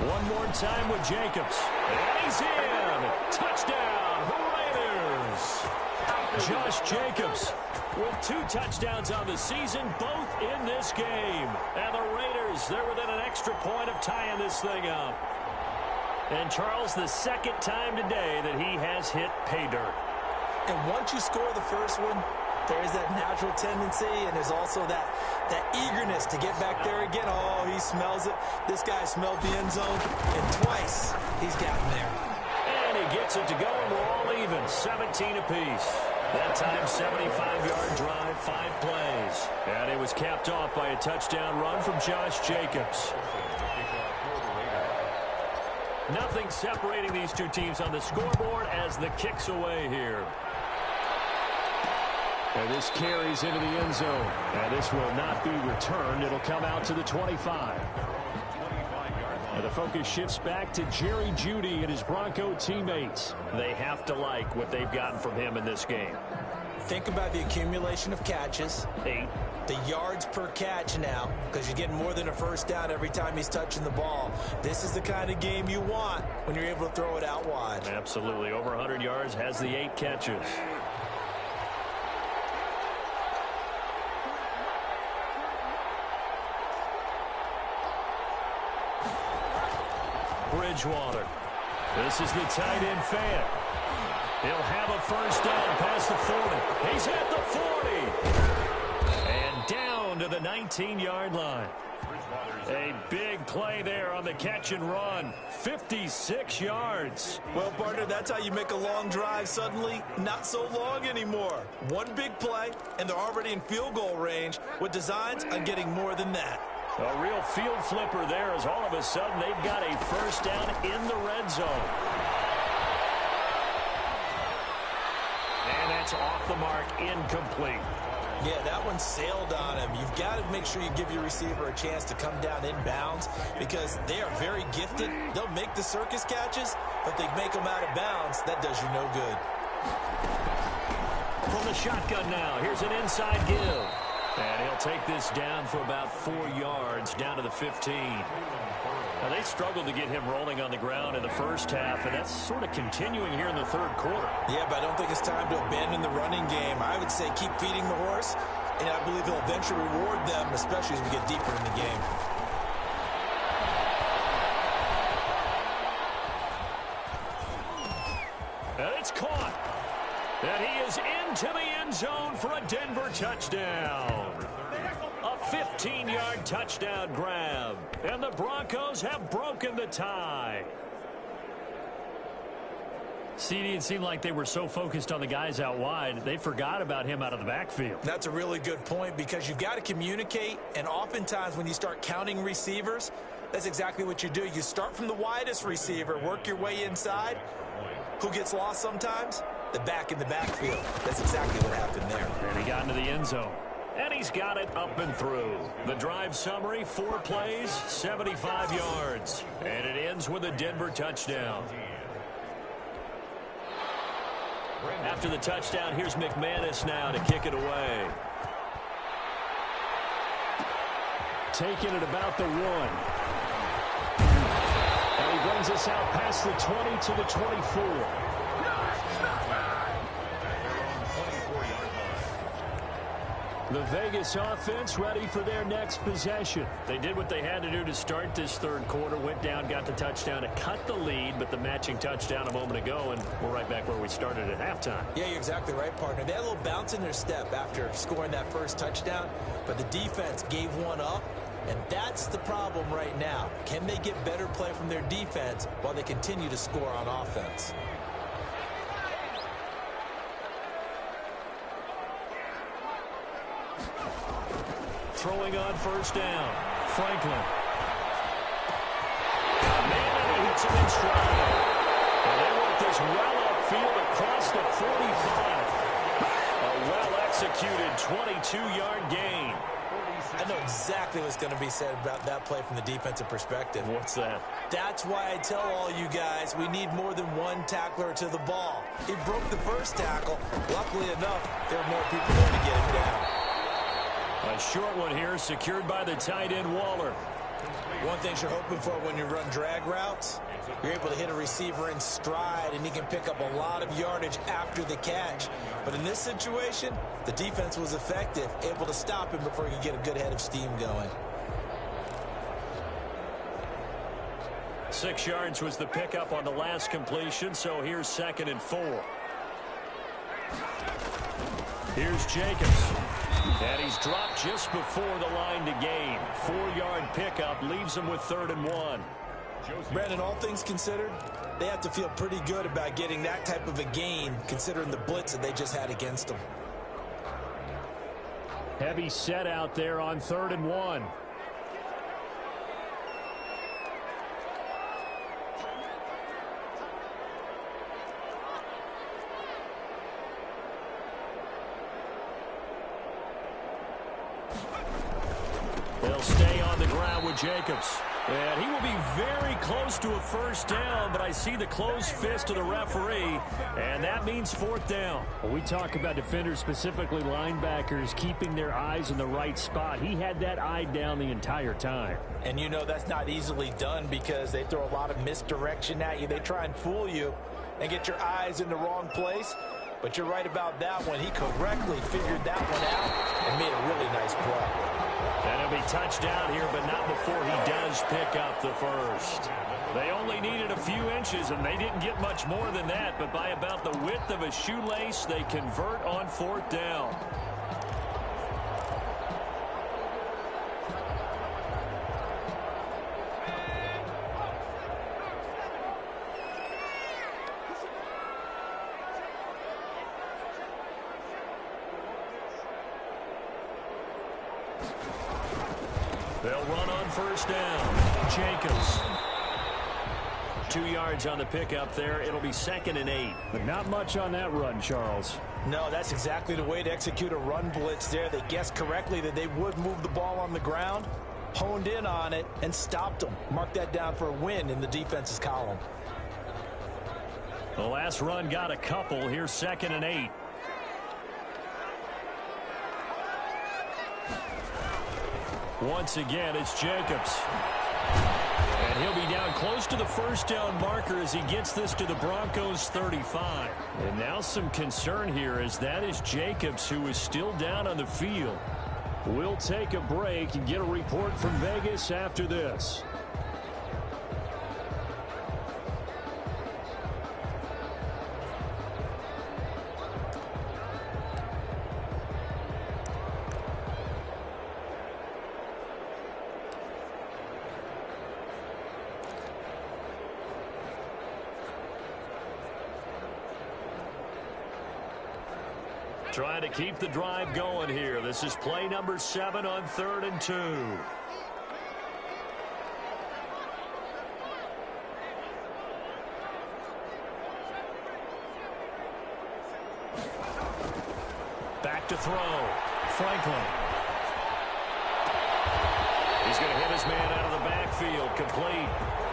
Speaker 2: One more time with Jacobs. And he's in. Touchdown, Raiders. Josh Jacobs with 2 touchdowns on the season, both in this game. And the Raiders, they're within an extra point of tying this thing up. And Charles, the second time today that he has hit pay dirt.
Speaker 3: And once you score the first one, there is that natural tendency, and there's also that eagerness to get back there again. Oh, he smells it. This guy smelled the end zone, and twice he's gotten there.
Speaker 2: And he gets it to go, and we're all even, 17 apiece. That time, 75-yard drive, 5 plays. And it was capped off by a touchdown run from Josh Jacobs. Nothing separating these two teams on the scoreboard as the kick's away here.
Speaker 5: And this carries into the end zone. And this will not be returned. It'll come out to the 25. And the focus shifts back to Jerry Jeudy and his Bronco teammates.
Speaker 2: They have to like what they've gotten from him in this game.
Speaker 3: Think about the accumulation of catches.
Speaker 2: 8.
Speaker 3: The yards per catch now, because you're getting more than a first down every time he's touching the ball. This is the kind of game you want when you're able to throw it out wide.
Speaker 2: Absolutely. Over 100 yards, has the 8 catches. Bridgewater. This is the tight end fan. He'll have a first down past the 40. He's at the 40. And down to the 19-yard line. A big play there on the catch and run. 56 yards.
Speaker 3: Well, partner, that's how you make a long drive suddenly not so long anymore. One big play, and they're already in field goal range with designs on getting more than that.
Speaker 2: A real field flipper there as all of a sudden they've got a first down in the red zone. And that's off the mark, incomplete.
Speaker 3: Yeah, that one sailed on him. You've got to make sure you give your receiver a chance to come down inbounds because they are very gifted. They'll make the circus catches, but they make them out of bounds. That does you no good.
Speaker 2: From the shotgun now, here's an inside give. And he'll take this down for about 4 yards, down to the 15. Now, they struggled to get him rolling on the ground in the first half, and that's sort of continuing here in the third quarter.
Speaker 3: Yeah, but I don't think it's time to abandon the running game. I would say keep feeding the horse, and I believe he'll eventually reward them, especially as we get deeper in the game.
Speaker 2: And it's caught. And he is into the end zone for a Denver touchdown. A 15-yard touchdown grab. And the Broncos have broken the tie.
Speaker 5: CD, it seemed like they were so focused on the guys out wide, they forgot about him out of the backfield.
Speaker 3: That's a really good point because you've got to communicate, and oftentimes when you start counting receivers, that's exactly what you do. You start from the widest receiver, work your way inside. Who gets lost sometimes? The back in the backfield. That's exactly what happened there.
Speaker 5: And he got into the end zone.
Speaker 2: And he's got it up and through. The drive summary, 4 plays, 75 yards. And it ends with a Denver touchdown. After the touchdown, here's McManus now to kick it away.
Speaker 5: Taking it about the 1. And he brings us out past the 20 to the 24. The Vegas offense ready for their next possession.
Speaker 2: They did what they had to do to start this third quarter. Went down, got the touchdown to cut the lead, but the matching touchdown a moment ago, and we're right back where we started at halftime.
Speaker 3: Yeah, you're exactly right, partner. They had a little bounce in their step after scoring that first touchdown, but the defense gave one up, And that's the problem right now. Can they get better play from their defense while they continue to score on offense?
Speaker 2: Throwing on first down. Franklin. Man, and he hits him in stride. And they want this well upfield across the 45. A well-executed 22-yard gain.
Speaker 3: I know exactly what's going to be said about that play from the defensive perspective.
Speaker 2: What's that?
Speaker 3: That's why I tell all you guys we need more than one tackler to the ball. He broke the first tackle. Luckily enough, there are more people there to get him down.
Speaker 2: A short one here, secured by the tight end Waller.
Speaker 3: One thing you're hoping for when you run drag routes, you're able to hit a receiver in stride, and he can pick up a lot of yardage after the catch. But in this situation, the defense was effective, able to stop him before he could get a good head of steam going.
Speaker 2: 6 yards was the pickup on the last completion, so here's 2nd and 4. Here's Jacobs. And he's dropped just before the line to gain. 4-yard pickup leaves him with 3rd and 1.
Speaker 3: Brandon, all things considered, they have to feel pretty good about getting that type of a gain, considering the blitz that they just had against them.
Speaker 5: Heavy set out there on 3rd and 1.
Speaker 2: They'll stay on the ground with Jacobs. And he will be very close to a first down, but I see the closed fist of the referee, and that means 4th down.
Speaker 5: Well, we talk about defenders, specifically linebackers, keeping their eyes in the right spot. He had that eye down the entire time.
Speaker 4: And you know that's not easily done because they throw a lot of misdirection at you. They try and fool you and get your eyes in the wrong place. But you're right about that one. He correctly figured that one out and made a really nice play.
Speaker 2: And he'll be touched out here, but not before he does pick up the first. They only needed a few inches, and they didn't get much more than that. But by about the width of a shoelace, they convert on 4th down. They'll run on first down. Jacobs. 2 yards on the pickup there. It'll be 2nd and 8.
Speaker 5: But not much on that run, Charles.
Speaker 4: No, that's exactly the way to execute a run blitz there. They guessed correctly that they would move the ball on the ground, honed in on it, and stopped them. Mark that down for a win in the defense's column.
Speaker 2: The last run got a couple. Here's 2nd and 8. Once again, it's Jacobs. And he'll be down close to the first down marker as he gets this to the Broncos 35. And now some concern here as that is Jacobs, who is still down on the field.
Speaker 5: We'll take a break and get a report from Vegas after this.
Speaker 2: Trying to keep the drive going here. This is play number 7 on 3rd and 2. Back to throw. Franklin. He's going to hit his man out of the backfield. Complete.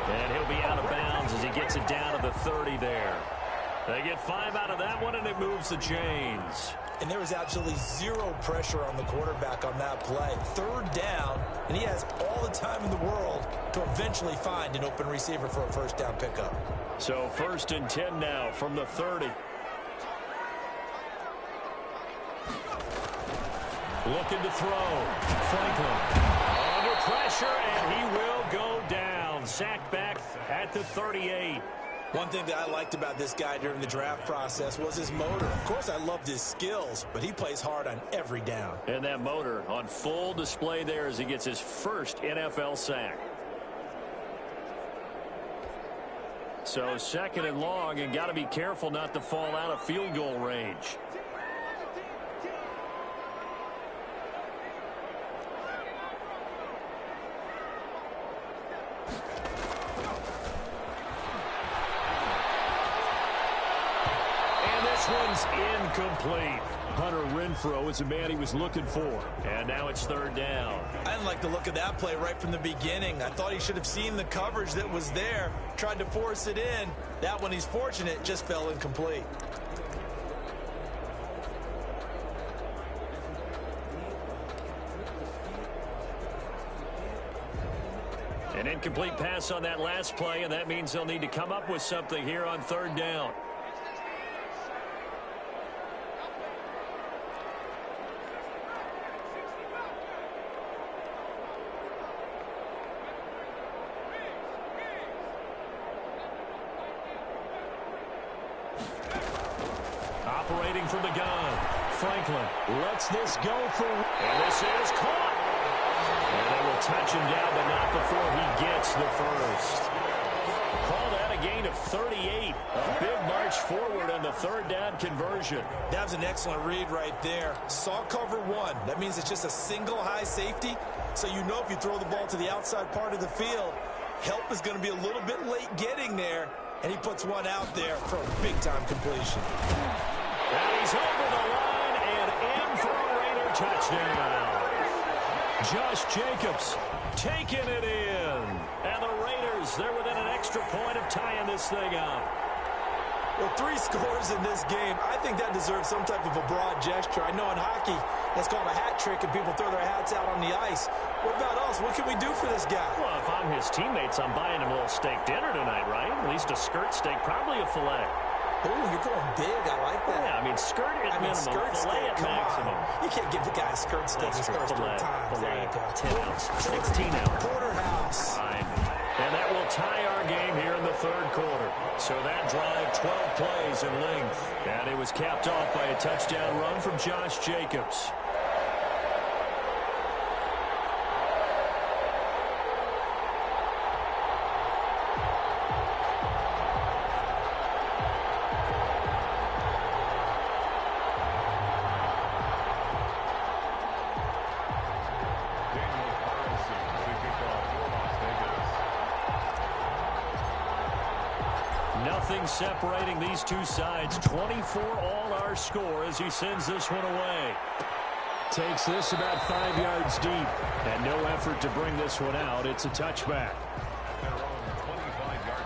Speaker 2: And he'll be out of bounds as he gets it down to the 30 there. They get 5 out of that one, and it moves the chains.
Speaker 3: And there was absolutely zero pressure on the quarterback on that play. 3rd down, and he has all the time in the world to eventually find an open receiver for a first down pickup.
Speaker 2: So 1st and 10 now from the 30. Looking to throw. Franklin under pressure, and he will go down. Sacked back at the 38.
Speaker 3: One thing that I liked about this guy during the draft process was his motor. Of course, I loved his skills, but he plays hard on every down.
Speaker 5: And that motor on full display there as he gets his first NFL sack. So 2nd and long, and got to be careful not to fall out of field goal range. One's incomplete. Hunter Renfrow is the man he was looking for. And now it's 3rd down.
Speaker 3: I didn't like the look of that play right from the beginning. I thought he should have seen the coverage that was there, tried to force it in. That one, he's fortunate, just fell incomplete.
Speaker 5: An incomplete pass on that last play, and that means they'll need to come up with something here on 3rd down. Operating from the gun. Franklin lets this go for... And this is caught. And they will touch him down, but not before he gets the first. Call that a gain of 38. A big march forward on the 3rd down conversion.
Speaker 3: That was an excellent read right there. Saw cover 1. That means it's just a single high safety. So you know if you throw the ball to the outside part of the field, help is going to be a little bit late getting there. And he puts one out there for a big-time completion.
Speaker 5: And he's over the line and in for a Raider touchdown. Josh Jacobs taking it in. And the Raiders, they're within an extra point of tying this thing up.
Speaker 3: Well, 3 scores in this game. I think that deserves some type of a broad gesture. I know in hockey, that's called a hat trick, and people throw their hats out on the ice. What about us? What can we do for this guy?
Speaker 5: Well, if I'm his teammates, I'm buying him a little steak dinner tonight, right? At least a skirt steak, probably a filet.
Speaker 3: Ooh, you're going big. I like that.
Speaker 5: Yeah, I mean, skirt at minimum,
Speaker 3: skirt
Speaker 5: filet
Speaker 3: steak,
Speaker 5: at maximum.
Speaker 3: You can't give the guy a skirt steak his first 3 times. There you go.
Speaker 5: 10 ounce, 16 ounce.
Speaker 3: Porterhouse.
Speaker 5: Fine. And that will tie our game here in the 3rd quarter. So that drive, 12 plays in length. And it was capped off by a touchdown run from Josh Jacobs. Nothing separating these two sides. 24 all our score as he sends this one away. Takes this about 5 yards deep. And no effort to bring this one out. It's a touchback.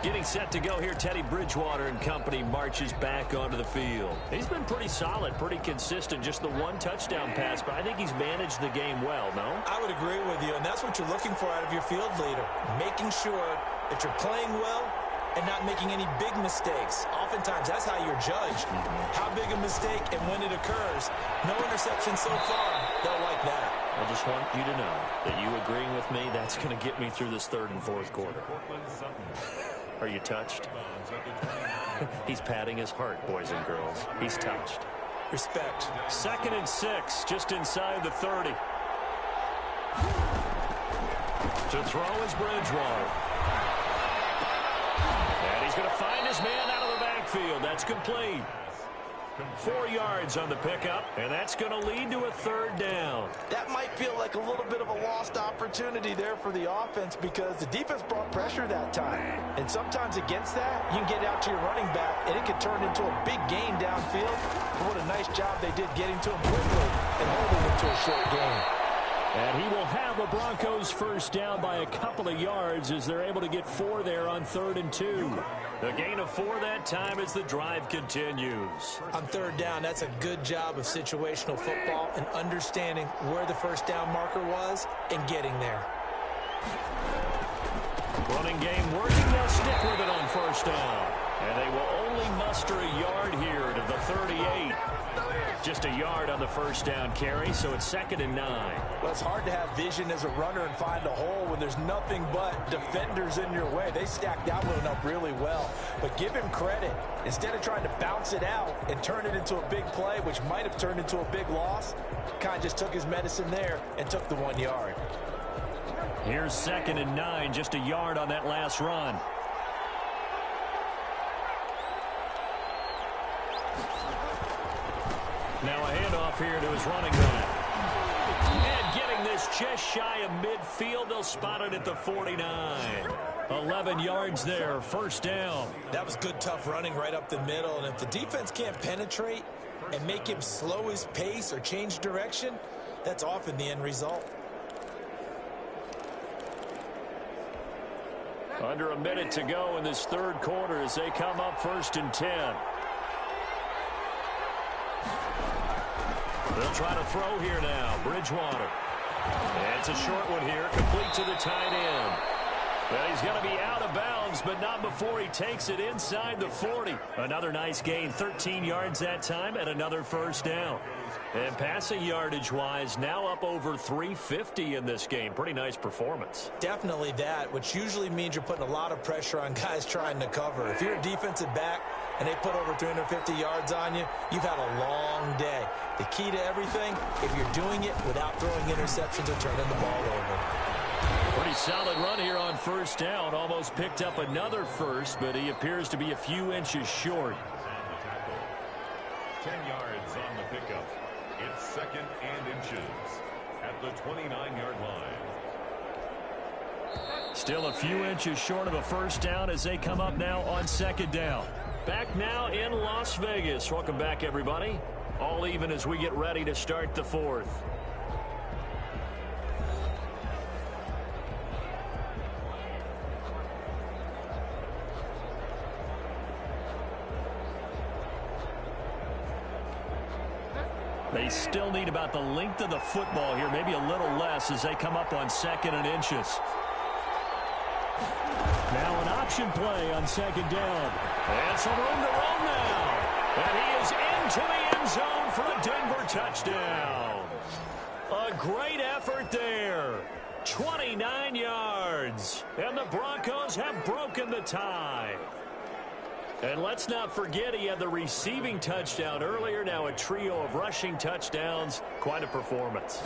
Speaker 5: Getting set to go here, Teddy Bridgewater and company marches back onto the field. He's been pretty solid, pretty consistent. Just the 1 touchdown pass, but I think he's managed the game well, no?
Speaker 3: I would agree with you, and that's what you're looking for out of your field leader. Making sure that you're playing well and not making any big mistakes. Oftentimes, that's how you're judged. How big a mistake and when it occurs. No interception so far. They'll like that.
Speaker 5: I just want you to know that you agreeing with me, that's going to get me through this 3rd and 4th quarter. Are you touched? He's patting his heart, boys and girls. He's touched.
Speaker 3: Respect.
Speaker 5: 2nd and 6, just inside the 30. To throw is Bridgewater. And he's going to find his man out of the backfield. That's complete. 4 yards on the pickup, and that's going to lead to a 3rd down.
Speaker 4: That might feel like a little bit of a lost opportunity there for the offense because the defense brought pressure that time. And sometimes against that, you can get out to your running back, and it could turn into a big gain downfield. But what a nice job they did getting to him quickly and holding him to a short gain.
Speaker 5: And he will have the Broncos first down by a couple of yards as they're able to get 4 there on 3rd and 2. The gain of 4 that time as the drive continues.
Speaker 3: On 3rd down, that's a good job of situational football and understanding where the first down marker was and getting there.
Speaker 5: Running game working. They'll stick with it on first down. And they will only muster a yard here to the 38.
Speaker 2: Just a yard on the first down carry, so it's 2nd and 9.
Speaker 4: Well, it's hard to have vision as a runner and find a hole when there's nothing but defenders in your way. They stacked that one up really well. But give him credit. Instead of trying to bounce it out and turn it into a big play, which might have turned into a big loss, kind of just took his medicine there and took the 1 yard.
Speaker 2: Here's 2nd and 9, just a yard on that last run. Now a handoff here to his running back. And getting this just shy of midfield. They'll spot it at the 49. 11 yards there, first down.
Speaker 4: That was good, tough running right up the middle. And if the defense can't penetrate and make him slow his pace or change direction, that's often the end result.
Speaker 2: Under a minute to go in this third quarter as they come up 1st and 10. They'll try to throw here now. Bridgewater. And it's a short one here, complete to the tight end. Well, he's going to be out of bounds, but not before he takes it inside the 40. Another nice gain, 13 yards that time, and another first down. And passing yardage-wise, now up over 350 in this game. Pretty nice performance.
Speaker 4: Definitely that, which usually means you're putting a lot of pressure on guys trying to cover. If you're a defensive back and they put over 350 yards on you, you've had a long day. The key to everything, if you're doing it without throwing interceptions or turning the ball over.
Speaker 2: Pretty solid run here on first down. Almost picked up another first, but he appears to be a few inches short.
Speaker 1: 10 yards on the pickup. It's 2nd and inches at the 29-yard line.
Speaker 2: Still a few inches short of a first down as they come up now on 2nd down. Back now in Las Vegas. Welcome back, everybody. All even as we get ready to start the 4th. They still need about the length of the football here, maybe a little less as they come up on 2nd and inches. Now an option play on 2nd down. And some room to roam now. And he is into the end zone for a Denver touchdown. A great effort there. 29 yards. And the Broncos have broken the tie. And let's not forget he had the receiving touchdown earlier. Now a trio of rushing touchdowns. Quite a performance.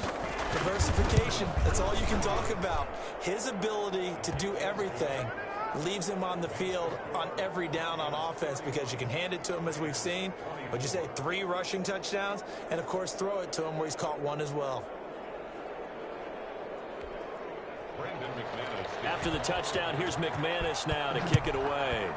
Speaker 4: Diversification, that's all you can talk about. His ability to do everything leaves him on the field on every down on offense because you can hand it to him as we've seen. But you say 3 rushing touchdowns and, of course, throw it to him where he's caught 1 as well.
Speaker 2: After the touchdown, here's McManus now to kick it away.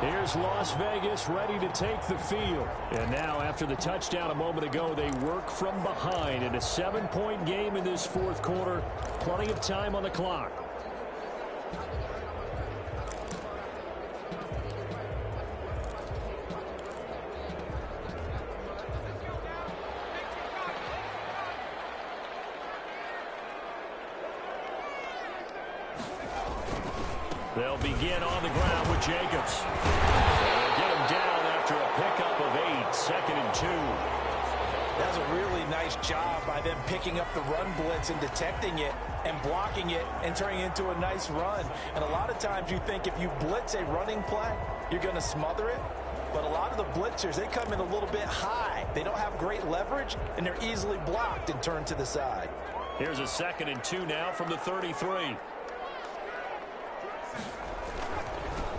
Speaker 2: Here's Las Vegas ready to take the field. And now after the touchdown a moment ago, they work from behind in a 7-point game in this 4th quarter. Plenty of time on the clock. They'll begin on the ground with Jacobs. They'll get him down after a pickup of 8, 2nd and 2.
Speaker 4: That was a really nice job by them picking up the run blitz and detecting it and blocking it and turning it into a nice run. And a lot of times you think if you blitz a running play, you're going to smother it. But a lot of the blitzers, they come in a little bit high. They don't have great leverage, and they're easily blocked and turned to the side.
Speaker 2: Here's a 2nd and 2 now from the 33.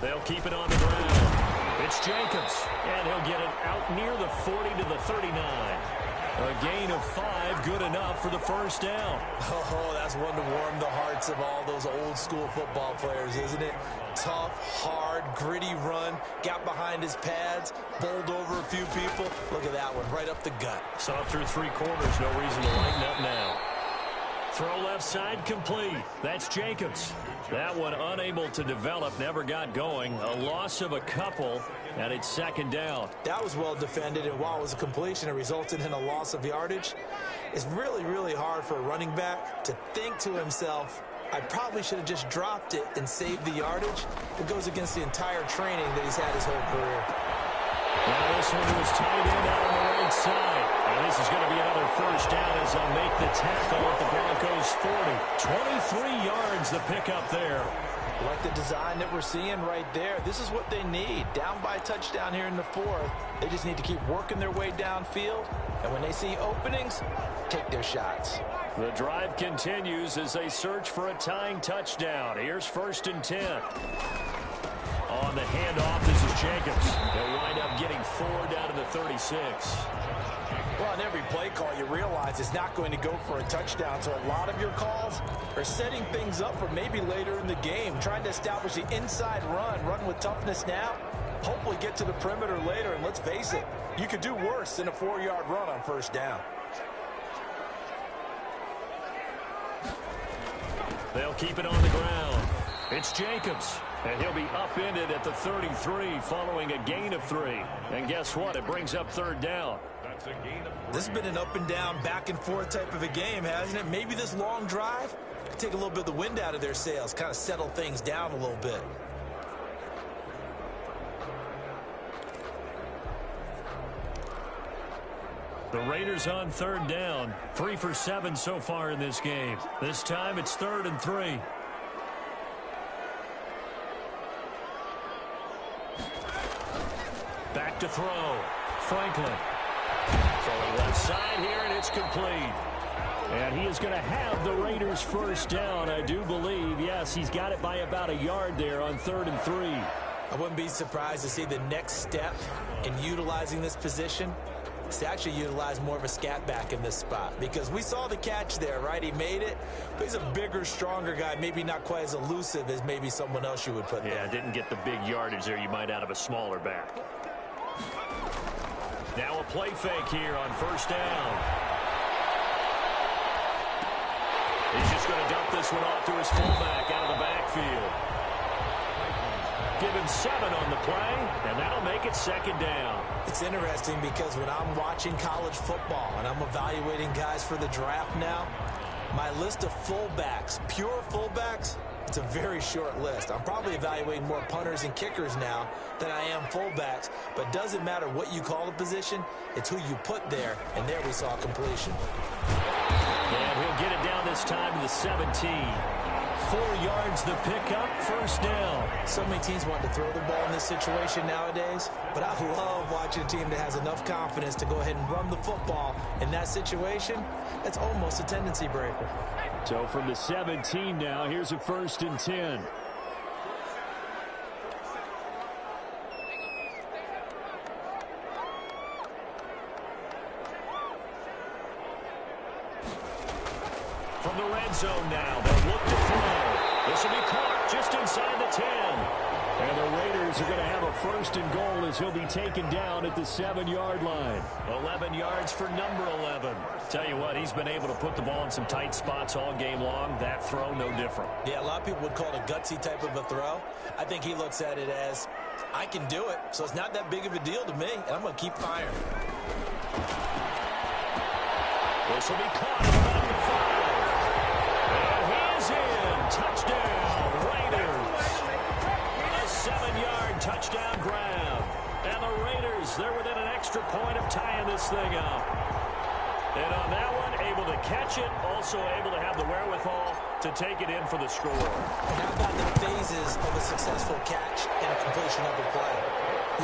Speaker 2: They'll keep it on the ground. It's Jacobs, and he'll get it out near the 40 to the 39. A gain of 5, good enough for the first down.
Speaker 4: Oh, that's one to warm the hearts of all those old school football players, isn't it? Tough, hard, gritty run, got behind his pads, bowled over a few people. Look at that one, right up the gut.
Speaker 2: Saw it through 3 quarters, no reason to lighten up now. Throw left side complete. That's Jacobs. That one unable to develop, never got going. A loss of a couple, and it's 2nd down.
Speaker 4: That was well defended, and while it was a completion, it resulted in a loss of yardage. It's really, really hard for a running back to think to himself,
Speaker 3: I probably should have just dropped it and saved the yardage. It goes against the entire training that he's had his whole career.
Speaker 2: Now this one was tight end out on the right side. And this is going to be another first down as they'll make the tackle at the Broncos 40. 23 yards the pickup there.
Speaker 4: Like the design that we're seeing right there, this is what they need. Down by a touchdown here in the fourth. They just need to keep working their way downfield. And when they see openings, take their shots.
Speaker 2: The drive continues as they search for a tying touchdown. Here's 1st and 10. On the handoff, this is Jacobs. They'll wind up getting 4 down to the 36.
Speaker 4: Well, on every play call, you realize it's not going to go for a touchdown. So a lot of your calls are setting things up for maybe later in the game, trying to establish the inside run with toughness now, hopefully get to the perimeter later. And let's face it, you could do worse than a 4-yard run on first down.
Speaker 2: They'll keep it on the ground. It's Jacobs. And he'll be upended at the 33 following a gain of 3. And guess what? It brings up 3rd down.
Speaker 3: This has been an up and down, back and forth type of a game, hasn't it? Maybe this long drive take a little bit of the wind out of their sails, kind of settle things down a little bit.
Speaker 2: The Raiders on 3rd down. 3 for 7 so far in this game. This time it's 3rd and 3. Back to throw. Franklin. Throwing left side here, and it's complete. And he is going to have the Raiders first down, I do believe. Yes, he's got it by about a yard there on 3rd and 3.
Speaker 3: I wouldn't be surprised to see the next step in utilizing this position is to actually utilize more of a scat back in this spot, because we saw the catch there, right? He made it, but he's a bigger, stronger guy, maybe not quite as elusive as maybe someone else you would put there.
Speaker 2: Yeah, didn't get the big yardage there you might out of a smaller back. Now a play fake here on first down. He's just going to dump this one off to his fullback out of the backfield. Give him 7 on the play, and that'll make it 2nd down.
Speaker 3: It's interesting because when I'm watching college football and I'm evaluating guys for the draft now, my list of fullbacks, pure fullbacks, it's a very short list. I'm probably evaluating more punters and kickers now than I am fullbacks, but it doesn't matter what you call the position, it's who you put there, and there we saw completion.
Speaker 2: And he'll get it down this time to the 17. 4 yards the pickup, first down.
Speaker 3: So many teams want to throw the ball in this situation nowadays, but I love watching a team that has enough confidence to go ahead and run the football in that situation. That's almost a tendency breaker.
Speaker 2: So from the 17 now, here's a 1st and 10. From the red zone now, they'll look to throw. This will be caught just inside the 10. And the Raiders are going to have a 1st and goal as he'll be taken down at the 7-yard line. 11 yards for number 11. Tell you what, he's been able to put the ball in some tight spots all game long. That throw, no different.
Speaker 3: Yeah, a lot of people would call it a gutsy type of a throw. I think he looks at it as, I can do it, so it's not that big of a deal to me, and I'm going to keep firing.
Speaker 2: This will be caught about the 5. And he's in. Touchdown, Raiders. A 7-yard touchdown grab. And the Raiders, they're within an extra point of tying this thing up. And on that one, able to catch it, also able to have the wherewithal to take it in for the score.
Speaker 3: And how about the phases of a successful catch and a completion of a play?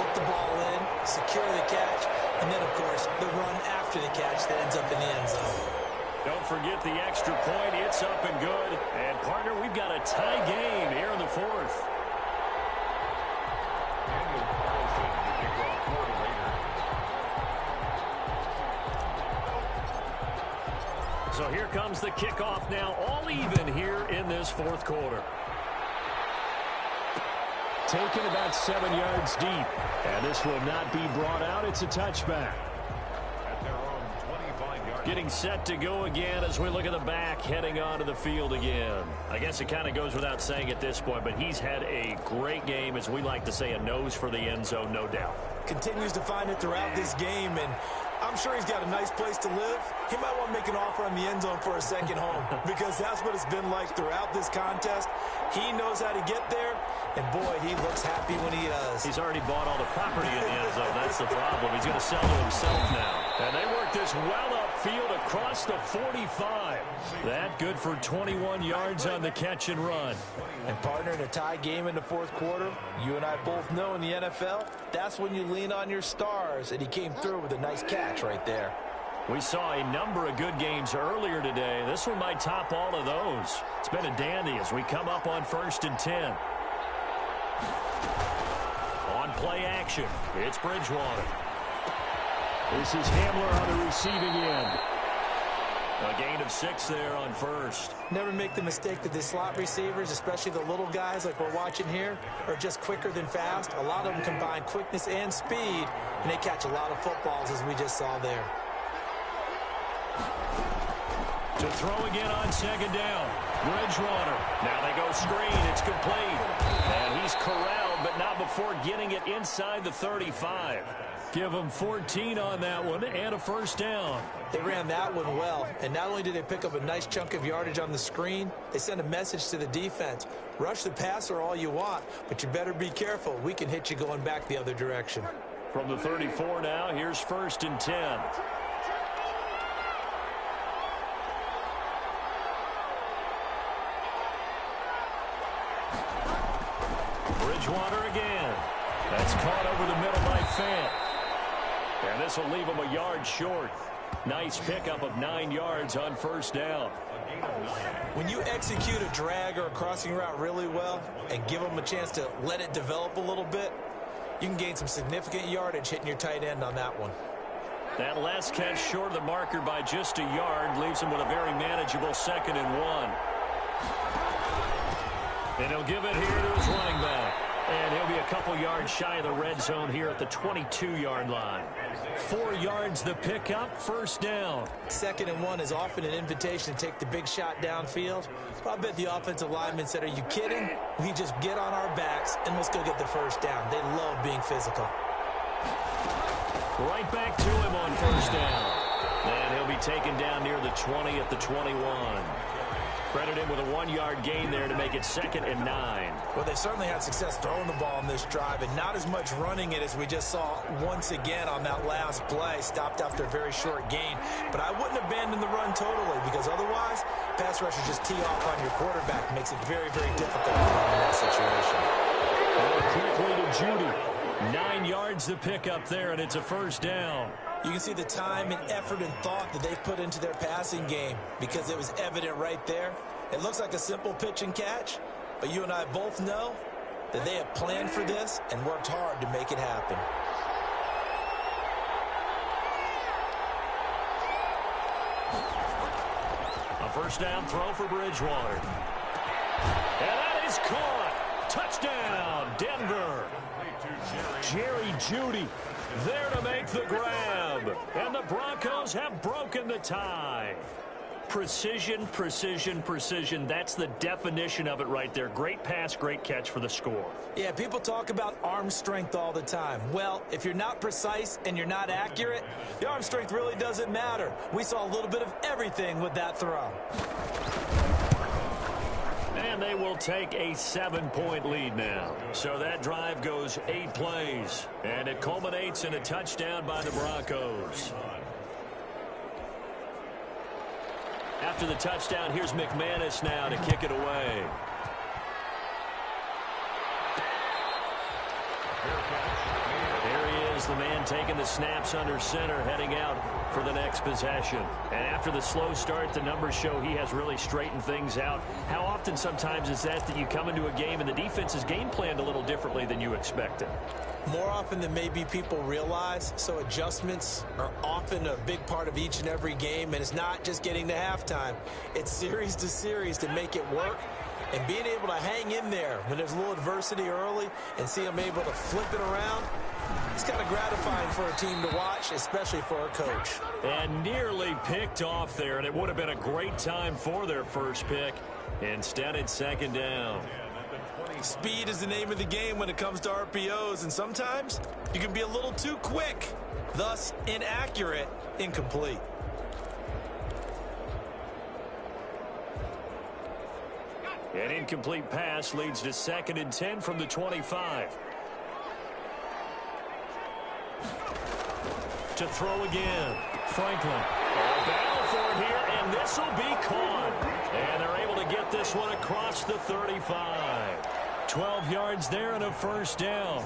Speaker 3: Look the ball in, secure the catch, and then, of course, the run after the catch that ends up in the end zone.
Speaker 2: Don't forget the extra point. It's up and good. And, partner, we've got a tie game here in the 4th. So here comes the kickoff now, all even here in this 4th quarter. Taken about 7 yards deep. And this will not be brought out. It's a touchback. Getting set to go again as we look at the back, heading onto the field again. I guess it kind of goes without saying at this point, but he's had a great game, as we like to say, a nose for the end zone, no doubt.
Speaker 3: Continues to find it throughout this game, and I'm sure he's got a nice place to live. He might want to make an offer on the end zone for a second home because that's what it's been like throughout this contest. He knows how to get there, and boy, he looks happy when he does.
Speaker 2: He's already bought all the property in the end zone. That's the problem. He's going to sell to himself now. And they work this well upfield across the 45. That good for 21 yards on the catch and run.
Speaker 4: And partner, in a tie game in the fourth quarter, you and I both know in the NFL, that's when you lean on your stars, and he came through with a nice catch right there.
Speaker 2: We saw a number of good games earlier today. This one might top all of those. It's been a dandy as we come up on 1st and 10. On play action, it's Bridgewater.
Speaker 5: This is Hamler on the receiving end.
Speaker 2: A gain of 6 there on first.
Speaker 3: Never make the mistake that the slot receivers, especially the little guys like we're watching here, are just quicker than fast. A lot of them combine quickness and speed, and they catch a lot of footballs, as we just saw there.
Speaker 2: To throw again on 2nd down. Bridgewater. Now they go screen. It's complete. And he's corralled, but not before getting it inside the 35. Give him 14 on that one and a first down.
Speaker 3: They ran that one well, and not only did they pick up a nice chunk of yardage on the screen, they sent a message to the defense. Rush the passer all you want, but you better be careful. We can hit you going back the other direction.
Speaker 2: From the 34 now, here's 1st and 10. Bridgewater again. That's caught over the middle by Fant. And this will leave him a yard short. Nice pickup of 9 yards on 1st down.
Speaker 3: When you execute a drag or a crossing route really well and give them a chance to let it develop a little bit, you can gain some significant yardage hitting your tight end on that one.
Speaker 2: That last catch short of the marker by just a yard leaves him with a very manageable 2nd and 1. And he'll give it here to his running back. And he'll be a couple yards shy of the red zone here at the 22-yard line. 4 yards the pickup, 1st down.
Speaker 3: 2nd and 1 is often an invitation to take the big shot downfield. But I bet the offensive lineman said, are you kidding? We just get on our backs and let's go get the 1st down. They love being physical.
Speaker 2: Right back to him on 1st down. And he'll be taken down near the 20 at the 21. Credit him with a 1-yard gain there to make it 2nd and 9.
Speaker 3: Well, they certainly had success throwing the ball on this drive, and not as much running it as we just saw once again on that last play. Stopped after a very short gain. But I wouldn't abandon the run totally, because otherwise, pass rushers just tee off on your quarterback. It makes it very, very difficult for him in that situation.
Speaker 2: Quickly to Judy. 9 yards the pickup there, and it's a 1st down.
Speaker 3: You can see the time and effort and thought that they've put into their passing game because it was evident right there. It looks like a simple pitch and catch, but you and I both know that they have planned for this and worked hard to make it happen.
Speaker 2: A 1st down throw for Bridgewater. And that is caught. Touchdown, Denver. Jerry Jeudy there to make the grab. And the Broncos have broken the tie. Precision, precision, precision. That's the definition of it right there. Great pass, great catch for the score.
Speaker 3: Yeah, people talk about arm strength all the time. Well, if you're not precise and you're not accurate, the arm strength really doesn't matter. We saw a little bit of everything with that throw.
Speaker 2: And they will take a 7-point lead now. So that drive goes 8 plays. And it culminates in a touchdown by the Broncos. After the touchdown, here's McManus now to kick it away. There he is, the man taking the snaps under center, heading out for the next possession. And after the slow start, the numbers show he has really straightened things out. How often sometimes is that you come into a game and the defense is game planned a little differently than you expected?
Speaker 3: More often than maybe people realize, so adjustments are often a big part of each and every game, and it's not just getting to halftime. It's series to series to make it work, and being able to hang in there when there's a little adversity early and see them able to flip it around, it's kind of gratifying for a team to watch, especially for a coach.
Speaker 2: And nearly picked off there, and it would have been a great time for their first pick. Instead, it's 2nd down.
Speaker 3: Speed is the name of the game when it comes to RPOs, and sometimes you can be a little too quick, thus inaccurate, incomplete.
Speaker 2: An incomplete pass leads to 2nd and 10 from the 25. To throw again. Franklin. A battle for it here, and this will be caught. And they're able to get this one across the 35. 12 yards there and a first down.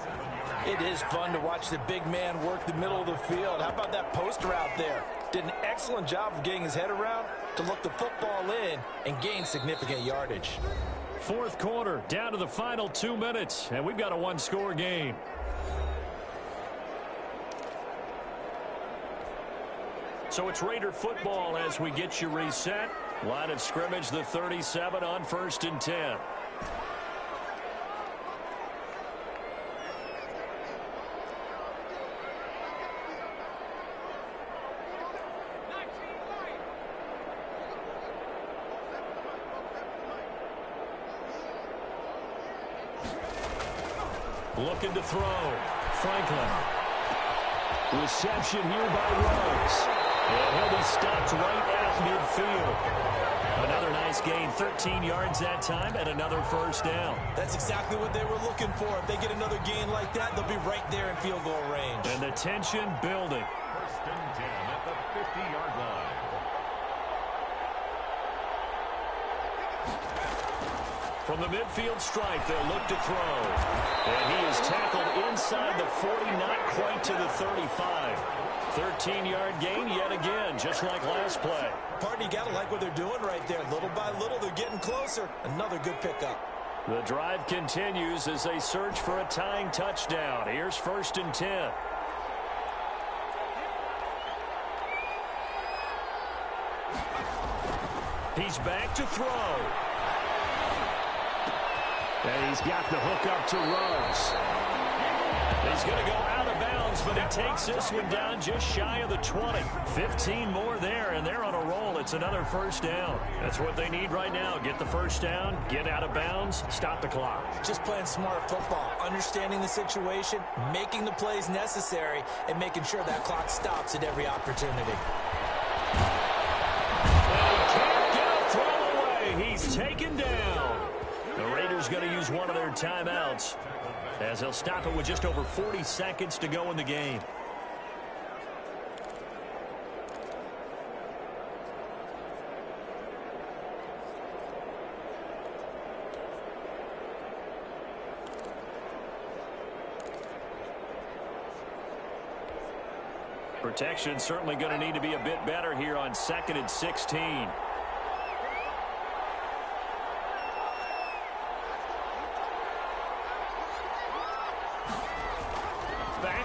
Speaker 4: It is fun to watch the big man work the middle of the field. How about that poster out there? Did an excellent job of getting his head around to look the football in and gain significant yardage.
Speaker 2: Fourth quarter, down to the final 2 minutes, and we've got a one-score game. So it's Raider football as we get you reset. Line of scrimmage, the 37 on 1st and 10. Looking to throw. Franklin. Reception here by Rhodes. And he'll be stopped right at midfield. Another nice gain, 13 yards that time, and another first down.
Speaker 3: That's exactly what they were looking for. If they get another gain like that, they'll be right there in field goal range.
Speaker 2: And the tension building.
Speaker 1: 1st and 10 at the 50-yard line.
Speaker 2: From the midfield stripe, they'll look to throw. And he is tackled inside the 40, not quite to the 35. 13-yard gain yet again, just like last play.
Speaker 3: Partner, you got to like what they're doing right there. Little by little, they're getting closer. Another good pickup.
Speaker 2: The drive continues as they search for a tying touchdown. Here's 1st and 10. He's back to throw. And he's got the hook up to Rhodes. He's going to go out of bounds, but he takes this one down just shy of the 20. 15 more there, and they're on a roll. It's another first down. That's what they need right now. Get the first down, get out of bounds, stop the clock.
Speaker 3: Just playing smart football, understanding the situation, making the plays necessary, and making sure that clock stops at every opportunity.
Speaker 2: And he can't get a throw away. He's taken down. The Raiders going to use one of their timeouts as they'll stop it with just over 40 seconds to go in the game. Protection certainly going to need to be a bit better here on 2nd and 16.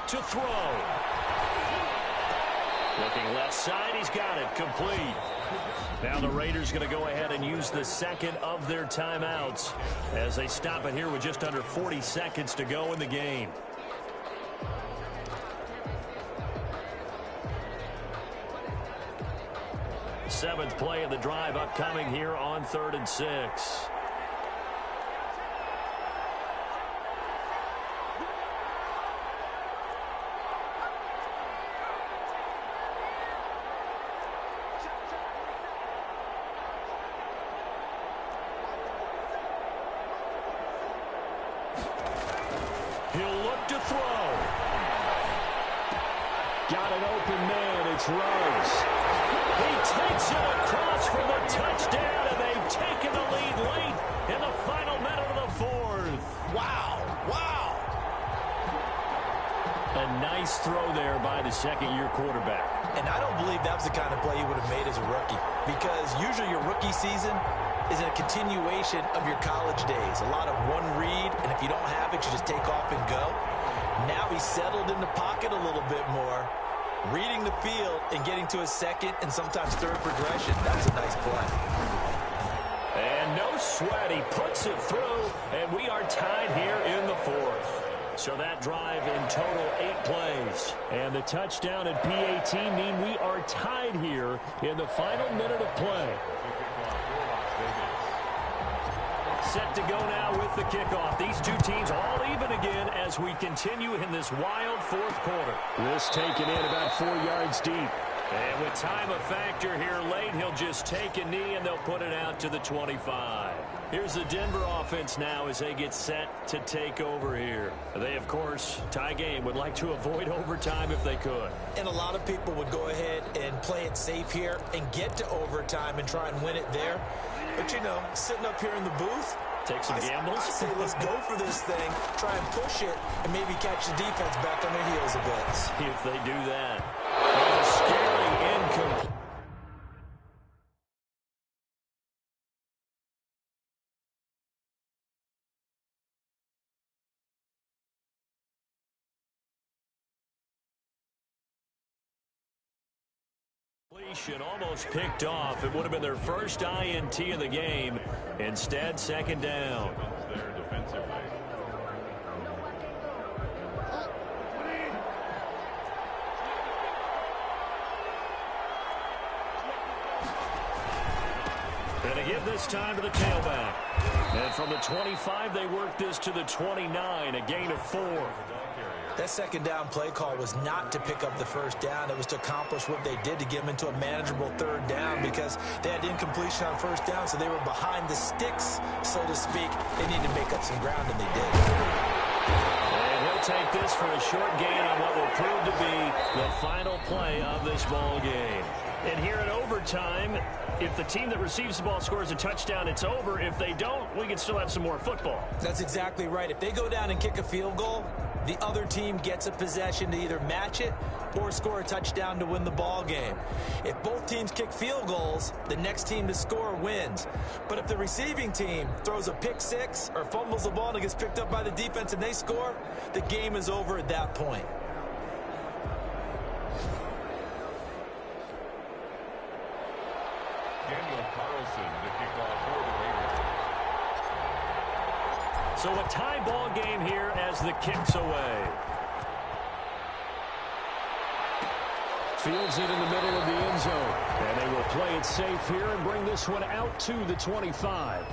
Speaker 2: To throw. Looking left side, he's got it, complete. Now the Raiders going to go ahead and use the second of their timeouts as they stop it here with just under 40 seconds to go in the game. Seventh play of the drive upcoming here on 3rd and 6. He'll look to throw. Got an open man. It's Rhodes. He takes it across for the touchdown, and they've taken the lead late in the final minute of the 4th.
Speaker 3: Wow. Wow.
Speaker 2: A nice throw there by the second-year quarterback.
Speaker 3: And I don't believe that was the kind of play he would have made as a rookie, because usually your rookie season is a continuation of your college days. A lot of one read, and if you don't have it, you just take off and go. Now he's settled in the pocket a little bit more, reading the field and getting to his second and sometimes third progression. That was a nice play.
Speaker 2: And no sweat. He puts it through, and we are tied here in the 4th. So that drive in total 8 plays. And the touchdown and PAT mean we are tied here in the final minute of play. set to go now with the kickoff. These two teams all even again as we continue in this wild fourth quarter.
Speaker 5: This taken in about 4 yards deep.
Speaker 2: And with time a factor here late, he'll just take a knee and they'll put it out to the 25. Here's the Denver offense now as they get set to take over here. They, of course, tie game, would like to avoid overtime if they could.
Speaker 3: And a lot of people would go ahead and play it safe here and get to overtime and try and win it there. But, you know, sitting up here in the booth,
Speaker 2: take some gambles.
Speaker 3: I say let's go for this thing, try and push it, and maybe catch the defense back on their heels a bit.
Speaker 2: See if they do that. And a scary incomplete. Almost picked off. It would have been their first INT of the game. Instead, second down. Going to give this time to the tailback. And from the 25, they work this to the 29, a gain of 4.
Speaker 3: That second down play call was not to pick up the first down. It was to accomplish what they did to get them into a manageable third down because they had incompletion on first down, so they were behind the sticks, so to speak. They needed to make up some ground, and they did.
Speaker 2: And he'll take this for a short gain on what will prove to be the final play of this ball game. And here in overtime, if the team that receives the ball scores a touchdown, it's over. If they don't, we can still have some more football.
Speaker 3: That's exactly right. If they go down and kick a field goal, the other team gets a possession to either match it or score a touchdown to win the ball game. If both teams kick field goals, the next team to score wins. But if the receiving team throws a pick six or fumbles the ball and it gets picked up by the defense and they score, the game is over at that point.
Speaker 2: So a tie ball game here as the kick's away.
Speaker 5: Fields it in the middle of the end zone. And they will play it safe here and bring this one out to the 25.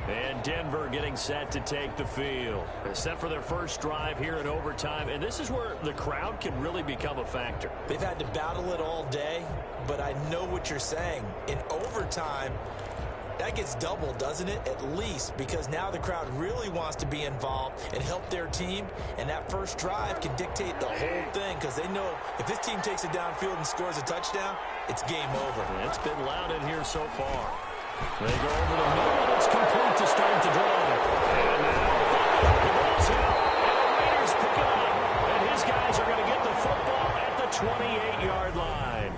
Speaker 2: And Denver getting set to take the field. They're set for their first drive here in overtime. And this is where the crowd can really become a factor.
Speaker 3: They've had to battle it all day, but I know what you're saying. In overtime, that gets doubled, doesn't it? At least, because now the crowd really wants to be involved and help their team, and that first drive can dictate the whole thing because they know if this team takes it downfield and scores a touchdown, it's game over.
Speaker 2: It's been loud in here so far. They go over the middle, and it's complete to start the drive. And now the ball's out, and the Raiders pick it up, and his guys are going to get the football at the 28-yard line.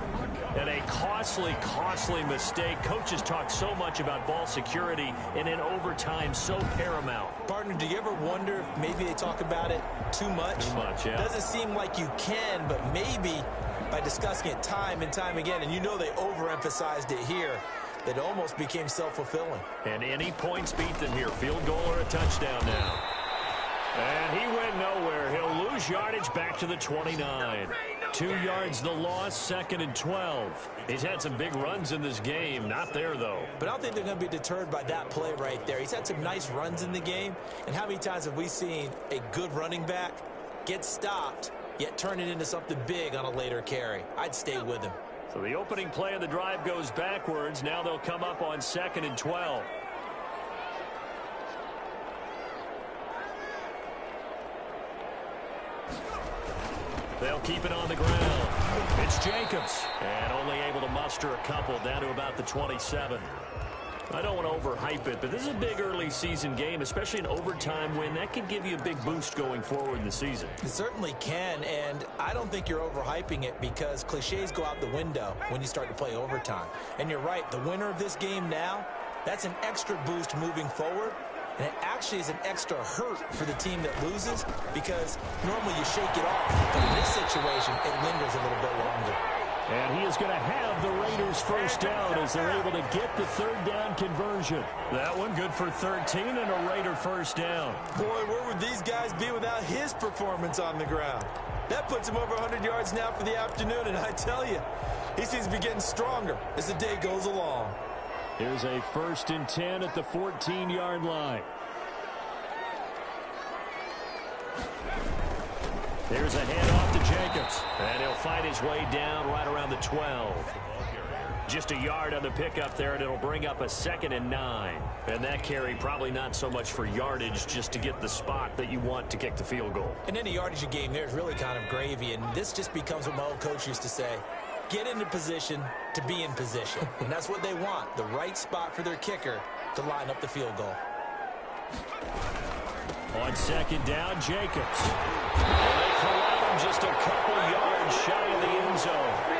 Speaker 2: And a costly mistake. Coaches talk so much about ball security, and in overtime, so paramount.
Speaker 3: Partner, do you ever wonder if maybe they talk about it too much?
Speaker 2: Too much, yeah.
Speaker 3: Doesn't seem like you can, but maybe by discussing it time and time again, and you know they overemphasized it here, that almost became self-fulfilling.
Speaker 2: And any points beat them here, field goal or a touchdown now. And he went nowhere. He'll lose yardage back to the 29. 2 yards the loss, 2nd and 12. He's had some big runs in this game. Not there, though.
Speaker 3: But I don't think they're going to be deterred by that play right there. He's had some nice runs in the game. And how many times have we seen a good running back get stopped, yet turn it into something big on a later carry? I'd stay with him.
Speaker 2: So the opening play of the drive goes backwards. Now they'll come up on 2nd and 12. They'll keep it on the ground. It's Jacobs. And only able to muster a couple down to about the 27. I don't want to overhype it, but this is a big early season game, especially an overtime win. That could give you a big boost going forward in the season.
Speaker 3: It certainly can, and I don't think you're overhyping it because cliches go out the window when you start to play overtime. And you're right, the winner of this game now, that's an extra boost moving forward. And it actually is an extra hurt for the team that loses because normally you shake it off. But in this situation, it lingers a little bit longer.
Speaker 5: And he is going to have the Raiders first down as they're able to get the third down conversion.
Speaker 2: That one good for 13 and a Raider first down.
Speaker 3: Boy, where would these guys be without his performance on the ground? That puts him over 100 yards now for the afternoon, and I tell you, he seems to be getting stronger as the day goes along.
Speaker 5: Here's a 1st and 10 at the 14-yard line. Here's a handoff to Jacobs. And he'll find his way down right around the 12. Just a yard on the pickup there, and it'll bring up a 2nd and 9. And that carry probably not so much for yardage, just to get the spot that you want to kick the field goal.
Speaker 3: In any yardage game, there's really kind of gravy, and this just becomes what my old coach used to say. Get into position to be in position. And that's what they want, the right spot for their kicker to line up the field goal.
Speaker 5: On 2nd down, Jacobs. And they collide him just a couple yards shy of the end zone.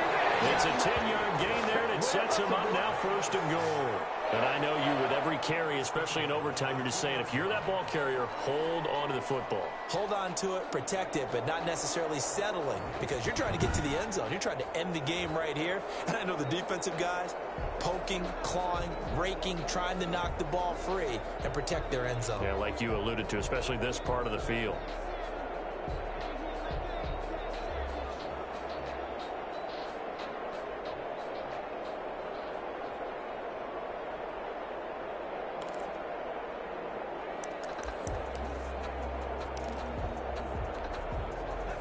Speaker 5: It's a 10-yard gain there, and it sets him up now 1st and goal. And I know you, with every carry, especially in overtime, you're just saying, if you're that ball carrier, hold on to the football.
Speaker 3: Hold on to it, protect it, but not necessarily settling, because you're trying to get to the end zone. You're trying to end the game right here. And I know the defensive guys poking, clawing, raking, trying to knock the ball free and protect their end zone.
Speaker 5: Yeah, like you alluded to, especially this part of the field.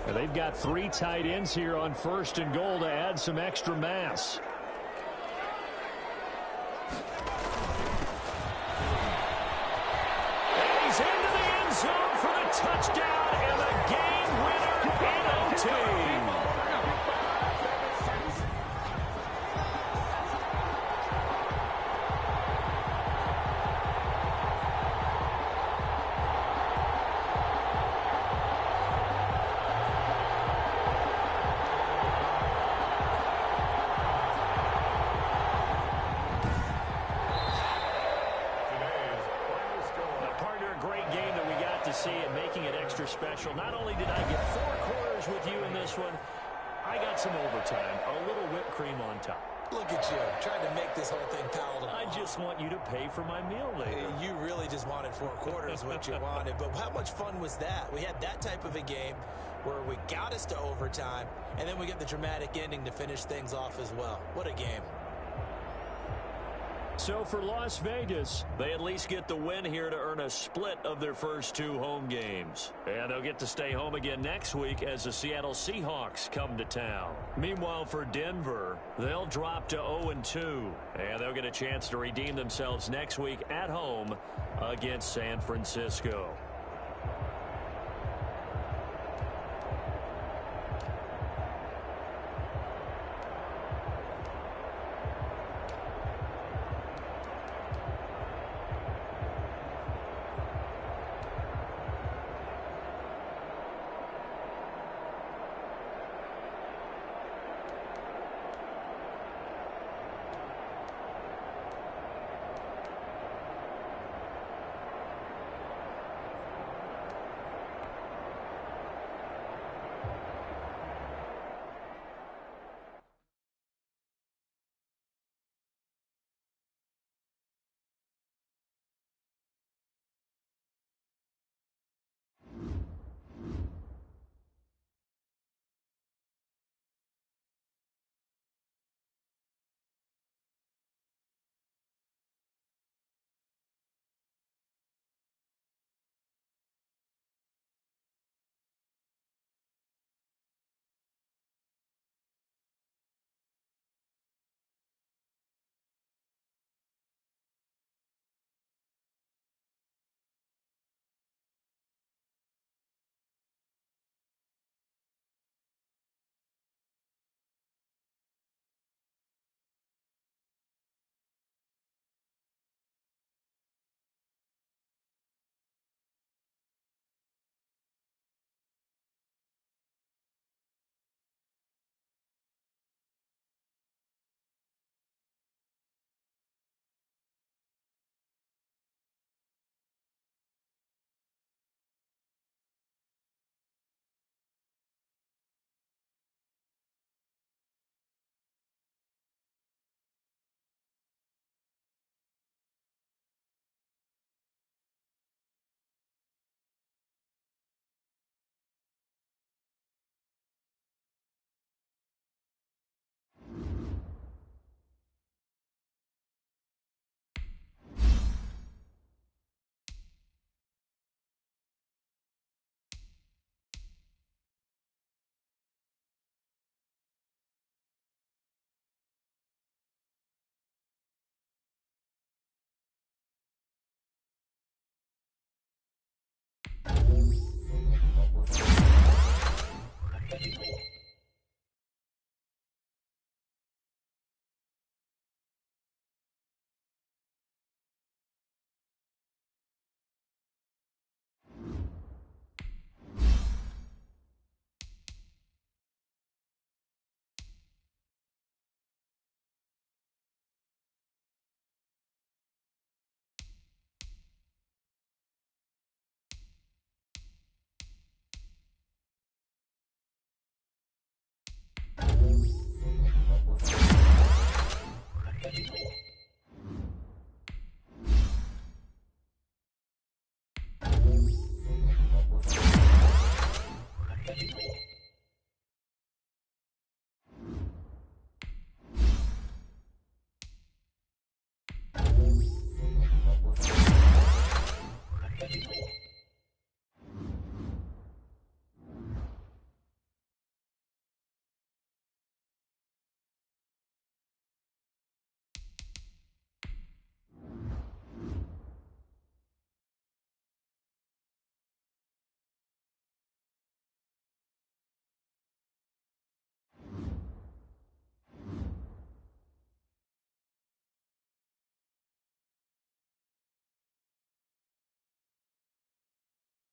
Speaker 5: And they've got 3 tight ends here on 1st and goal to add some extra mass. And he's into the end zone for the touchdown and the game winner in OT. See it, making it extra special. Not only did I get 4 quarters with you in this one, I got some overtime, a little whipped cream on top.
Speaker 3: Look at you, trying to make this whole thing palatable.
Speaker 5: I just want you to pay for my meal later.
Speaker 3: You really just wanted 4 quarters, what you wanted. But how much fun was that? We had that type of a game where we got us to overtime, and then we get the dramatic ending to finish things off as well. What a game.
Speaker 5: So for Las Vegas, they at least get the win here to earn a split of their first 2 home games. And they'll get to stay home again next week as the Seattle Seahawks come to town. Meanwhile, for Denver, they'll drop to 0-2. And they'll get a chance to redeem themselves next week at home against San Francisco.